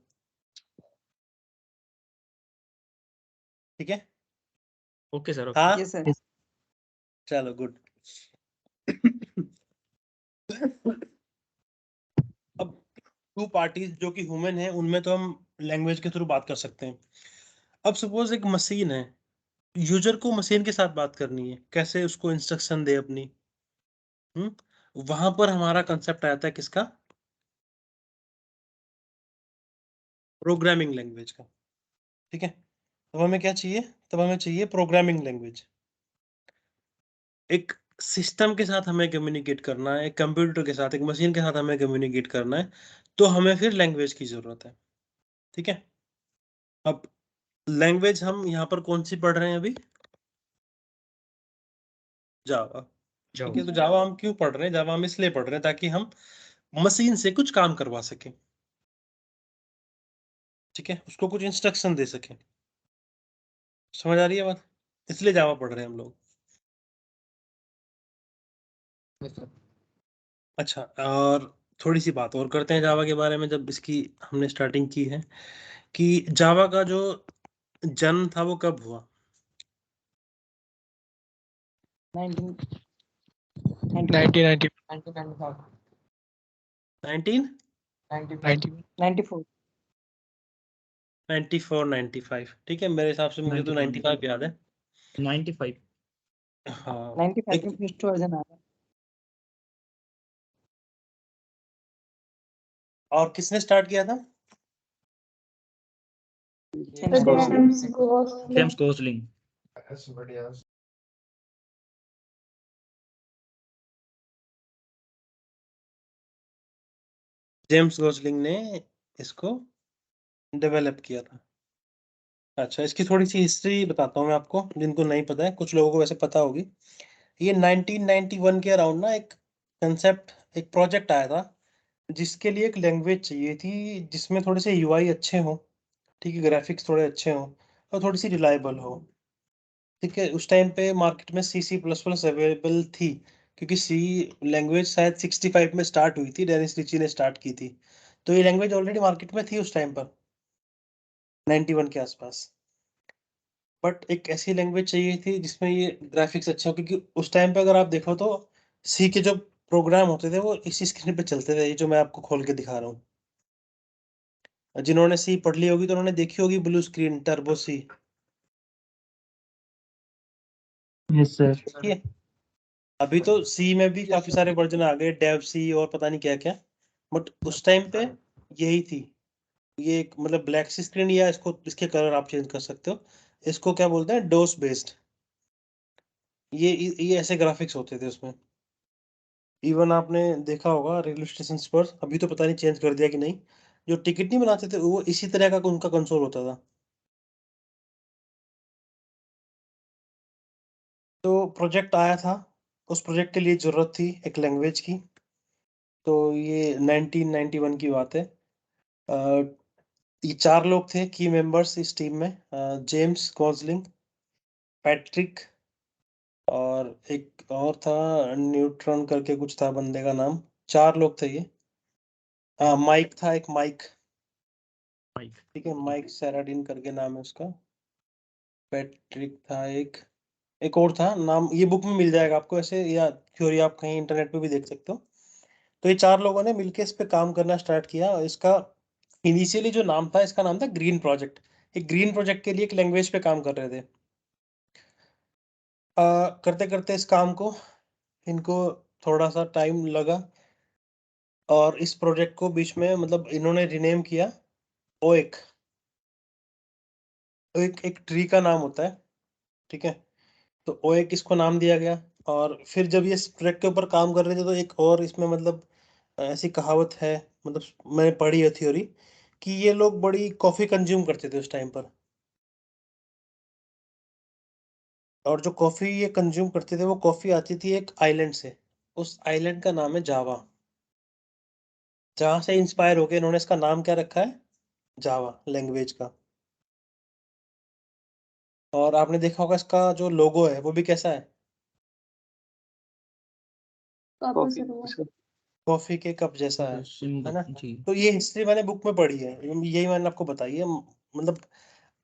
ठीक है। Okay sir. हाँ, यस सर। चलो गुड। अब टू पार्टीज जो कि ह्यूमन है, उनमें तो हम लैंग्वेज के थ्रू बात कर सकते हैं। अब सपोज एक मशीन है, यूजर को मशीन के साथ बात करनी है, कैसे उसको इंस्ट्रक्शन दे अपनी, वहां पर हमारा कंसेप्ट आता है किसका? प्रोग्रामिंग लैंग्वेज का, ठीक है। तब हमें क्या चाहिए? तब हमें चाहिए प्रोग्रामिंग लैंग्वेज। एक सिस्टम के साथ हमें कम्युनिकेट करना है, एक कंप्यूटर के साथ, एक मशीन के साथ हमें कम्युनिकेट करना है, तो हमें फिर लैंग्वेज की जरूरत है, ठीक है। अब लैंग्वेज हम यहाँ पर कौन सी पढ़ रहे हैं अभी? जावा, ठीक है। तो जावा हम क्यों पढ़ रहे हैं? जावा हम इसलिए पढ़ रहे हैं ताकि हम मशीन से कुछ काम करवा सकें, ठीक है, उसको कुछ इंस्ट्रक्शन दे सकें। समझ आ रही है बात? इसलिए जावा पढ़ रहे हैं हम लोग। अच्छा, और थोड़ी सी बात और करते हैं जावा के बारे में, जब इसकी हमने स्टार्टिंग की है, कि जावा का जो जन्म था वो कब हुआ? 1990 94 94-95, ठीक है, मेरे हिसाब से मुझे तो 95 याद है। 95 हाँ 95 में फर्स्ट वर्जन आया। और किसने स्टार्ट किया था? James Gosling. James Gosling. James Gosling ने इसको डेवलप किया था। अच्छा, इसकी थोड़ी सी हिस्ट्री बताता हूँ मैं आपको, जिनको नहीं पता है, कुछ लोगों को वैसे पता होगी। ये 1991 के अराउंड ना एक कंसेप्ट, एक प्रोजेक्ट आया था, जिसके लिए एक लैंग्वेज चाहिए थी जिसमें थोड़े से यूआई अच्छे हों, ठीक है, ग्राफिक्स थोड़े अच्छे हों और थोड़ी सी रिलायबल हो। ठीक है, उस टाइम पे मार्केट में C++ अवेलेबल थी, क्योंकि सी लैंग्वेज शायद 65 में स्टार्ट हुई थी, डेनिस रिची ने स्टार्ट की थी, तो ये लैंग्वेज ऑलरेडी मार्केट में थी उस टाइम पर 91 के आसपास। बट एक ऐसी लैंग्वेज चाहिए थी जिसमें ये ग्राफिक्स अच्छा हो, क्योंकि उस टाइम पे अगर आप देखो तो सी के जो प्रोग्राम होते थे वो इसी स्क्रीन पे चलते थे, ये जो मैं आपको खोल के दिखा रहा हूँ। जिन्होंने सी पढ़ ली होगी तो उन्होंने देखी होगी blue screen, turbo C. Yes sir. देखिए, अभी तो सी में भी काफी सारे वर्जन आ गए, डेव सी और पता नहीं क्या क्या, बट उस टाइम पे यही थी। ये एक मतलब ब्लैक सी स्क्रीन, या इसको इसके कलर आप चेंज कर सकते हो, इसको क्या बोलते हैं, डोस बेस्ड। ये ऐसे ग्राफिक्स होते थे उसमें। इवन आपने देखा होगा रेलवे स्टेशन पर, अभी तो पता नहीं चेंज कर दिया कि नहीं, जो टिकट नहीं बनाते थे वो इसी तरह का उनका कंसोल होता था। तो प्रोजेक्ट आया था, उस प्रोजेक्ट के लिए जरूरत थी एक लैंग्वेज की। तो ये 1991 की बात है। ये 4 लोग थे की मेंबर्स इस टीम में, जेम्स गॉसलिंग, पैट्रिक, और एक और था न्यूट्रॉन करके कुछ था बंदे का नाम। 4 लोग थे ये। माइक था, एक माइक, माइक। ठीक है, माइक सैराडिन करके नाम है उसका। पैट्रिक था एक और था नाम, ये बुक में मिल जाएगा आपको ऐसे, या थ्योरी आप कहीं इंटरनेट पे भी देख सकते हो। तो ये 4 लोगों ने मिलकर इस पे काम करना स्टार्ट किया, और इसका इनिशियली जो नाम था, इसका नाम था ग्रीन प्रोजेक्ट। एक ग्रीन प्रोजेक्ट के लिए एक लैंग्वेज पे काम कर रहे थे। करते करते इस काम को इनको थोड़ा सा टाइम लगा, और इस प्रोजेक्ट को बीच में मतलब इन्होंने रिनेम किया ओएक। ओएक एक ट्री का नाम होता है, ठीक है, तो ओएक इसको नाम दिया गया। और फिर जब ये इस प्रोजेक्ट के ऊपर काम कर रहे थे तो एक और इसमें मतलब ऐसी कहावत है, मतलब मैंने पढ़ी है थ्योरी, कि ये लोग बड़ी कॉफी कंज्यूम करते थे उस टाइम पर, और जो कॉफी ये कंज्यूम करते थे वो कॉफी आती थी एक आइलैंड से, उस आइलैंड का नाम है जावा, जहां से इंस्पायर होकर इन्होंने इसका नाम क्या रखा है, जावा लैंग्वेज का। और आपने देखा होगा इसका जो लोगो है वो भी कैसा है, कॉफी कॉफी के कप जैसा है ना। जी। तो ये हिस्ट्री मैंने बुक में पढ़ी है, यही मैंने आपको बताई है। मतलब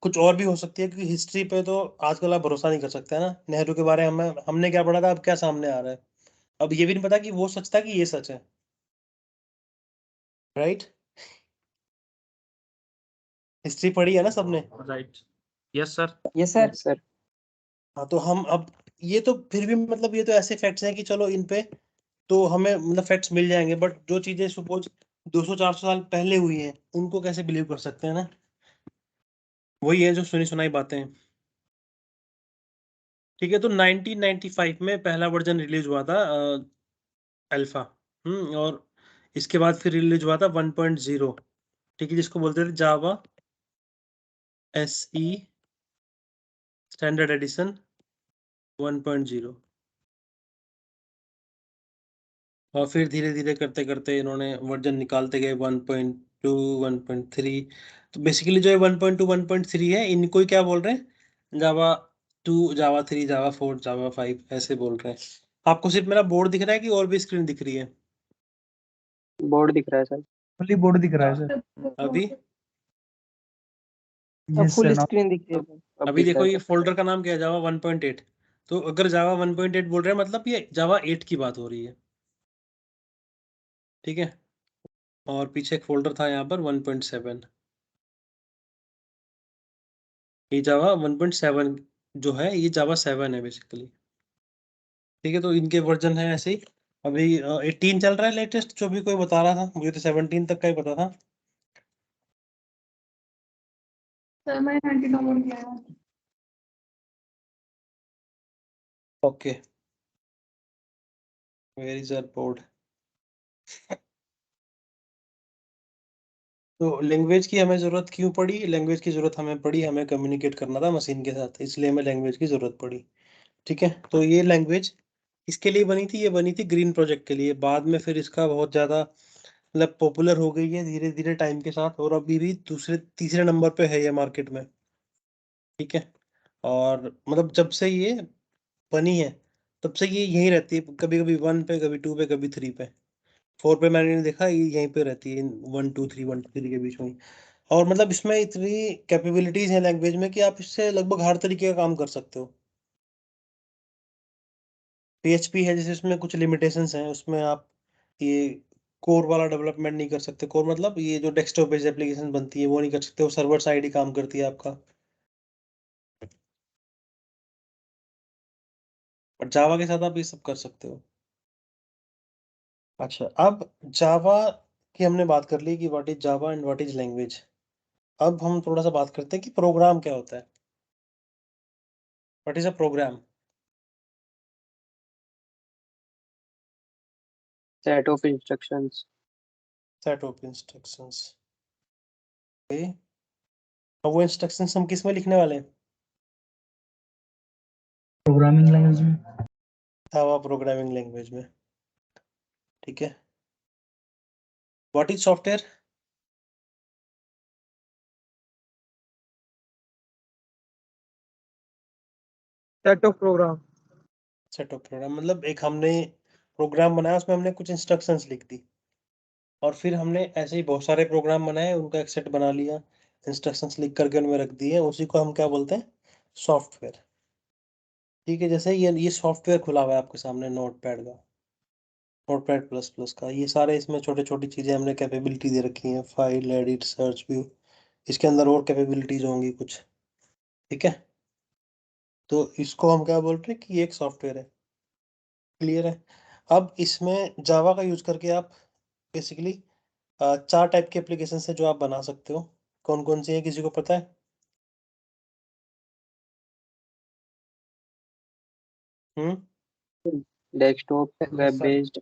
कुछ और भी हो सकती है, क्योंकि हिस्ट्री पे तो आजकल आप भरोसा नहीं कर सकते है ना। नेहरू के बारे में हमने क्या पढ़ा था, अब क्या सामने आ रहा है, अब ये भी नहीं पता कि वो सच था कि ये सच है, राइट। हिस्ट्री पढ़ी है ना सबने। Right. Yes sir. Yes sir. Sir. हाँ, तो हम अब ये तो फिर भी मतलब ये तो ऐसे फैक्ट्स हैं कि चलो इन पे तो हमें मतलब फैक्ट्स मिल जाएंगे, बट जो चीजें सपोज 200-400 साल पहले हुई हैं उनको कैसे बिलीव कर सकते हैं ना। वही है जो सुनी सुनाई बातें हैं। ठीक है, तो 1995 में पहला वर्जन रिलीज हुआ था, अल्फा। और इसके बाद फिर रिलीज हुआ था 1.0, ठीक है, जिसको बोलते थे जावा SE स्टैंडर्ड एडिशन 1.0। और फिर धीरे धीरे करते करते इन्होंने वर्जन निकालते गए 1.2 1.3। तो बेसिकली जो है 1.2 1.3 है, इनको ही क्या बोल रहे हैं, जावा 2 जावा 3 जावा 4 जावा 5 ऐसे बोल रहे हैं। आपको सिर्फ मेरा बोर्ड दिख रहा है कि और भी स्क्रीन दिख रही है? बोर्ड दिख रहा है सर। फुल्ली बोर्ड दिख रहा है सर। अभी अब यस फुल सर। स्क्रीन दिख रही है सर। अब अभी दिख रहा देखो है ये सर। फोल्डर का नाम क्या है, जावा 1.8। तो अगर जावा 1.8 बोल रहे हैं मतलब ये जावा 8 की बात हो रही है, ठीक है। और पीछे एक फोल्डर था यहाँ पर 1.7, ये जावा 1.7 जो है ये जावा 7 है बेसिकली, ठीक है। तो इनके वर्जन है ऐसे ही। अभी 18 चल रहा है लेटेस्ट, जो भी कोई बता रहा था, मुझे तो 17 तक का ही पता था। सर मैंने 90 डाउनलोड किया है। Okay, where is our board. तो लैंग्वेज की हमें ज़रूरत क्यों पड़ी? लैंग्वेज की ज़रूरत हमें पड़ी, हमें कम्युनिकेट करना था मशीन के साथ, इसलिए हमें लैंग्वेज की ज़रूरत पड़ी, ठीक है। तो ये लैंग्वेज इसके लिए बनी थी, ये बनी थी ग्रीन प्रोजेक्ट के लिए। बाद में फिर इसका बहुत ज़्यादा मतलब पॉपुलर हो गई है धीरे धीरे टाइम के साथ, और अभी भी दूसरे तीसरे नंबर पे है ये मार्केट में, ठीक है। और मतलब जब से ये बनी है तब से ये यहीं रहती है, कभी कभी 1 पे, कभी 2 पे, कभी 3 पे। 4 पे मैंने नहीं देखा, ये यहीं पे रहती है 1 2 3 के बीच में ही। और मतलब इसमें इतनी कैपेबिलिटीज हैं लैंग्वेज में कि आप इससे लगभग हर तरीके का काम कर सकते हो। PHP है जैसे, उसमें कुछ लिमिटेशंस हैं, उसमें आप ये कोर वाला डेवलपमेंट नहीं कर सकते। कोर मतलब ये जो डेस्कटॉप बेस्ड एप्लीकेशन बनती है वो नहीं कर सकते, वो सर्वर साइड ही काम करती है आपका। और जावा के साथ आप ये सब कर सकते हो। अच्छा, अब जावा की हमने बात कर ली कि what is Java and what is language. अब हम थोड़ा सा बात करते हैं कि प्रोग्राम क्या होता है। What is a program? Set of instructions. Set of instructions. Okay, अब वो इंस्ट्रक्शंस हम किस में लिखने वाले हैं? प्रोग्रामिंग लैंग्वेज में। जावा प्रोग्रामिंग लैंग्वेज में, ठीक है। What is software? Set of program. Set of program मतलब एक हमने प्रोग्राम बनाया, उसमें हमने कुछ इंस्ट्रक्शंस लिख दी, और फिर हमने ऐसे ही बहुत सारे प्रोग्राम बनाए, उनका एक सेट बना लिया, इंस्ट्रक्शंस लिख करके उनमें रख दिए, उसी को हम क्या बोलते हैं? सॉफ्टवेयर, ठीक है। जैसे ये सॉफ्टवेयर खुला हुआ है आपके सामने, नोटपैड का, नोटपैड प्लस प्लस का। ये सारे इसमें छोटे छोटी चीज़ें हमने कैपेबिलिटी दे रखी हैं, फाइल, एडिट, सर्च, व्यू। इसके अंदर और कैपेबिलिटीज होंगी कुछ, ठीक है। तो इसको हम क्या बोल रहे हैं कि ये एक सॉफ्टवेयर है, क्लियर है। अब इसमें जावा का यूज करके आप बेसिकली 4 टाइप के एप्लीकेशन है जो आप बना सकते हो। कौन कौन सी है, किसी को पता है? Hmm desktop, web sir based.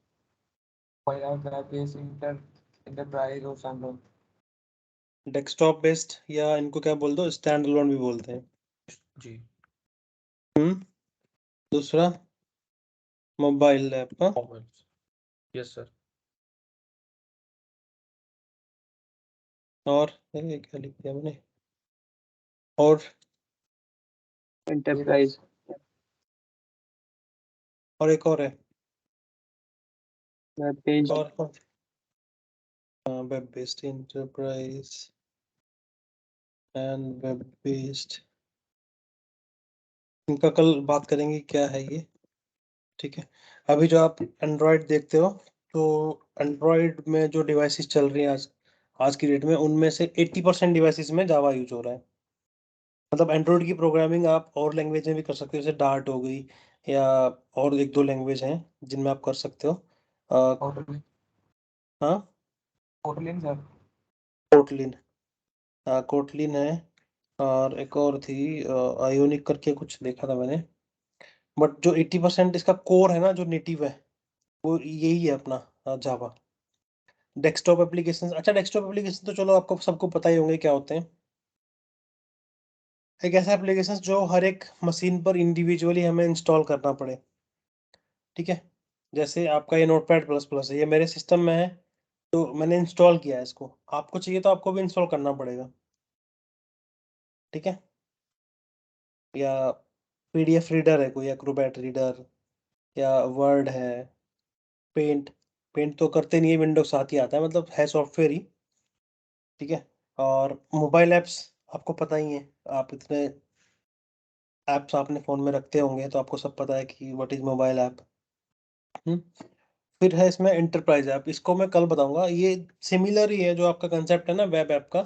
Web based enterprise और सैंडल। डेस्कटॉप बेस्ड, या इनको क्या बोल दो, स्टैंड अलोन भी बोलते हैं। जी। दूसरा मोबाइल ऐप का। Yes sir. और ये क्या लिख दिया मैंने? और एंटरप्राइज। एक और है, वेब एक बेस्ड। और web based, enterprise and web based. इनका कल बात करेंगे क्या है ये, ठीक है। अभी जो आप एंड्रॉयड देखते हो, तो एंड्रॉयड में जो डिवाइसेस चल रही हैं आज आज की डेट में, उनमें से 80% डिवाइसेस में जावा यूज हो रहा है। मतलब एंड्रॉयड की प्रोग्रामिंग आप और लैंग्वेज में भी कर सकते हो, जैसे डार्ट हो गई, या और एक दो लैंग्वेज हैं जिनमें आप कर सकते हो। हाँ, कोटलिन सर। कोटलिन, हाँ कोटलिन है। और एक और थी आयोनिक करके कुछ देखा था मैंने। बट जो 80% इसका कोर है ना, जो नेटिव है, वो यही है अपना जावा। डेस्कटॉप एप्लीकेशन, अच्छा डेस्कटॉप एप्लीकेशन तो चलो आपको सबको पता ही होंगे क्या होते हैं। एक ऐसा एप्लीकेशन जो हर एक मशीन पर इंडिविजुअली हमें इंस्टॉल करना पड़े, ठीक है। जैसे आपका ये नोटपैड प्लस प्लस है, ये मेरे सिस्टम में है, तो मैंने इंस्टॉल किया है इसको। आपको चाहिए तो आपको भी इंस्टॉल करना पड़ेगा, ठीक है। या PDF रीडर है कोई, एक्रोबैट रीडर, या वर्ड है, पेंट, पेंट तो करते नहीं है, विंडोज साथ ही आता है, मतलब है सॉफ्टवेयर ही। ठीक है। और मोबाइल ऐप्स आपको पता ही है, आप इतने ऐप्स आपने फ़ोन में रखते होंगे तो आपको सब पता है कि व्हाट इज़ मोबाइल ऐप। फिर है इसमें एंटरप्राइज ऐप, इसको मैं कल बताऊंगा। ये सिमिलर ही है, जो आपका कंसेप्ट है ना वेब ऐप का,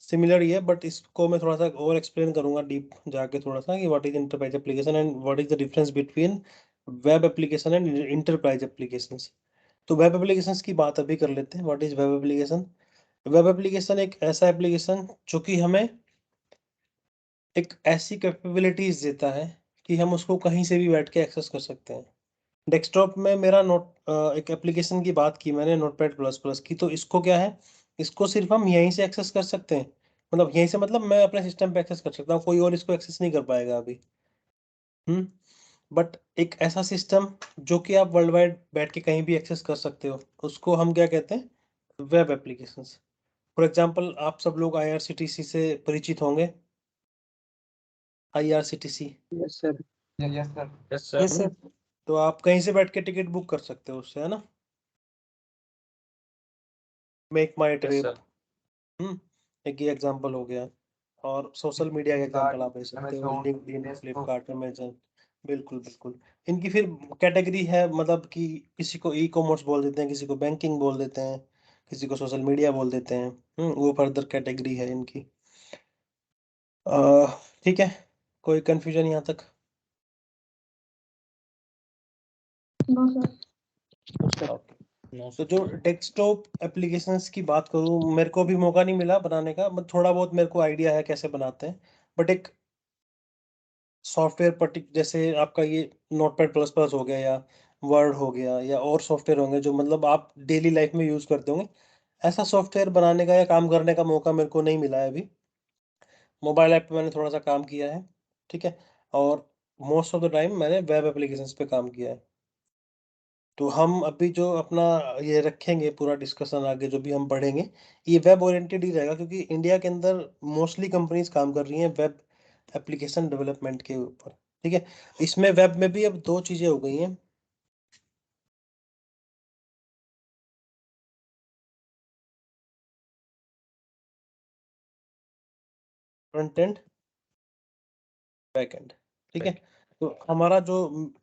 सिमिलर ही है, बट इसको मैं थोड़ा सा और एक्सप्लेन करूंगा डीप जाके थोड़ा सा, कि what is enterprise application and what is the difference between web application and enterprise applications. तो वेब एप्लीकेशंस की बात अभी कर लेते हैं। What is web application? Web application एक ऐसा एप्लीकेशन जो कि हमें एक ऐसी कैपेबिलिटीज देता है कि हम उसको कहीं से भी बैठ के एक्सेस कर सकते हैं। डेस्कटॉप में मेरा एक एप्लीकेशन की बात की मैंने, नोटपैड प्लस प्लस की, तो इसको क्या है, इसको सिर्फ हम यहीं से एक्सेस कर सकते हैं। मतलब यहीं से, मतलब मैं अपने सिस्टम पे एक्सेस कर सकता हूँ, कोई और इसको एक्सेस नहीं कर पाएगा अभी। बट एक ऐसा सिस्टम जो कि आप वर्ल्ड वाइड बैठ के कहीं भी एक्सेस कर सकते हो, उसको हम क्या कहते हैं, वेब एप्लीकेशंस। फॉर एग्जांपल आप सब लोग आईआरसीटीसी से परिचित होंगे। IRCTC, yes sir. Yes sir. Yes yes sir. Sir. तो आप कहीं से बैठ के टिकट बुक कर सकते हो उससे, है ना। मेक माई यस ट्रिप, सर। एक ये एग्जांपल हो गया। और सोशल मीडिया का एग्जांपल आप ले सकते हो, Amazon, LinkedIn, Facebook। Flipkart, Amazon. बिल्कुल बिल्कुल। इनकी फिर कैटेगरी है, मतलब कि किसी को ई कॉमर्स बोल देते हैं, किसी को बैंकिंग बोल देते हैं, किसी को सोशल मीडिया बोल देते हैं। वो फर्दर कैटेगरी है इनकी। ठीक है, कोई कंफ्यूजन यहाँ तक? No sir. ओके। तो जो डेस्कटॉप एप्लीकेशंस की बात करूँ, मेरे को भी मौका नहीं मिला बनाने का, बट थोड़ा बहुत मेरे को आइडिया है कैसे बनाते हैं। बट एक सॉफ्टवेयर जैसे आपका ये नोटपैड प्लस प्लस हो गया, या वर्ड हो गया, या और सॉफ्टवेयर होंगे जो मतलब आप डेली लाइफ में यूज करते होंगे, ऐसा सॉफ्टवेयर बनाने का या काम करने का मौका मेरे को नहीं मिला है अभी। मोबाइल ऐप पे मैंने थोड़ा सा काम किया है। ठीक है। और मोस्ट ऑफ द टाइम मैंने वेब एप्लीकेशंस पे काम किया है। तो हम अभी जो अपना ये रखेंगे पूरा डिस्कशन, आगे जो भी हम पढ़ेंगे, ये वेब ओरिएंटेड ही रहेगा, क्योंकि इंडिया के अंदर मोस्टली कंपनीज काम कर रही हैं वेब एप्लीकेशन डेवलपमेंट के ऊपर। ठीक है। इसमें वेब में भी अब दो चीजें हो गई हैं। Front end, back and. ठीक है। तो हमारा जो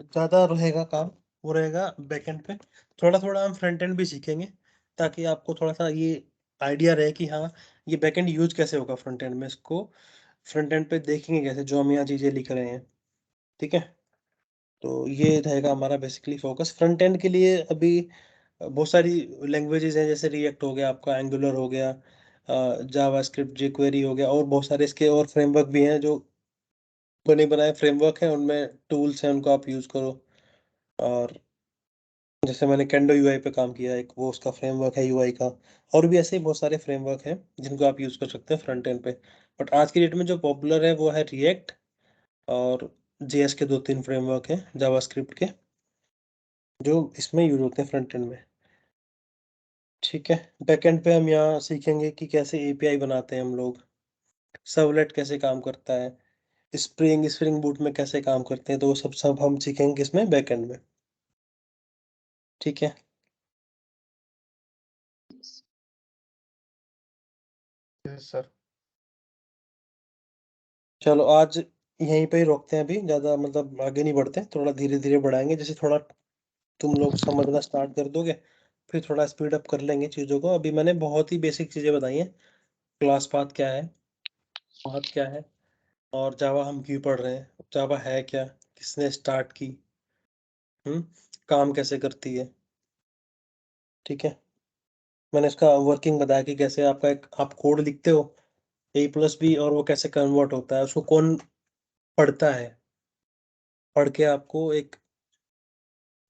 ज्यादा रहेगा काम, वो रहेगा बैक एंड पे। थोड़ा थोड़ा हम फ्रंट एंड भी सीखेंगे, ताकि आपको थोड़ा सा ये आइडिया रहे कि हाँ, ये बैक एंड यूज कैसे होगा फ्रंट एंड में, इसको फ्रंट एंड पे देखेंगे कैसे, जो हम यहाँ चीजें लिख रहे हैं। ठीक है। तो ये रहेगा हमारा बेसिकली फोकस फ्रंट एंड के लिए। अभी बहुत सारी लैंग्वेजेस हैं, जैसे रिएक्ट हो गया आपका, एंगुलर हो गया, जावा स्क्रिप्ट, jQuery हो गया, और बहुत सारे इसके और फ्रेमवर्क भी हैं जो बने बनाए फ्रेमवर्क हैं, उनमें टूल्स हैं, उनको आप यूज करो। और जैसे मैंने कैंडो यूआई पे काम किया, एक वो उसका फ्रेमवर्क है यूआई का। और भी ऐसे ही बहुत सारे फ्रेमवर्क हैं जिनको आप यूज कर सकते हैं फ्रंट एंड पे। बट आज की डेट में जो पॉपुलर है वो है रिएक्ट, और जेएस के दो तीन फ्रेमवर्क हैं जावास्क्रिप्ट के, जो इसमें यूज होते हैं फ्रंट एंड में। ठीक है। बैकएंड पे हम यहाँ सीखेंगे कि कैसे एपीआई बनाते हैं हम लोग, सर्वलेट कैसे काम करता है, स्प्रिंग बूट में कैसे काम करते हैं, तो वो सब सब हम सीखेंगे किसमें, बैकएंड में। ठीक है। Yes sir. चलो आज यहीं पे ही रोकते हैं, अभी ज़्यादा मतलब आगे नहीं बढ़ते, थोड़ा धीरे धीरे बढ़ाएंगे। जैसे थोड़ा तुम लोग समझना स्टार्ट कर दोगे, फिर थोड़ा स्पीड अप कर लेंगे चीज़ों को। अभी मैंने बहुत ही बेसिक चीज़ें बताई हैं, क्लास पाथ क्या है, पाथ क्या है, और जावा हम क्यों पढ़ रहे हैं, जावा है क्या, किसने स्टार्ट की, हम्म काम कैसे करती है। ठीक है। मैंने इसका वर्किंग बताया कि कैसे आपका एक आप कोड लिखते हो A+B, और वो कैसे कन्वर्ट होता है, उसको कौन पढ़ता है, पढ़ के आपको एक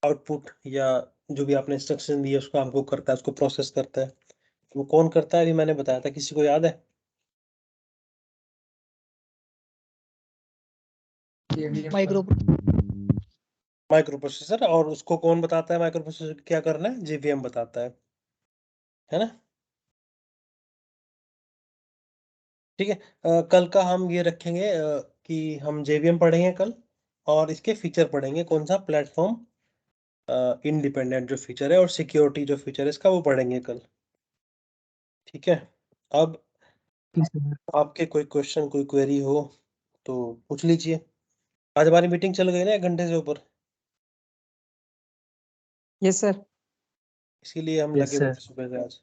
आउटपुट, या जो भी आपने इंस्ट्रक्शन दिए उसको आपको करता है, उसको प्रोसेस करता है। वो कौन करता है अभी मैंने बताया था, किसी को याद है? Micro micro processor. और उसको कौन बताता है माइक्रो प्रोसेसर क्या करना है? जेवीएम बताता है ना। ठीक है। कल का हम ये रखेंगे कि हम जेवीएम पढ़ेंगे कल, और इसके फीचर पढ़ेंगे, कौन सा प्लेटफॉर्म इंडिपेंडेंट जो फीचर है और सिक्योरिटी जो फीचर है इसका वो पढ़ेंगे कल। ठीक है, अब ठीक है सर। आपके कोई क्वेश्चन कोई क्वेरी हो तो पूछ लीजिए। आज हमारी मीटिंग चल गई ना 1 घंटे से ऊपर, यस सर। इसीलिए हम Yes, लगे हुए sir. थे सुबह से आज।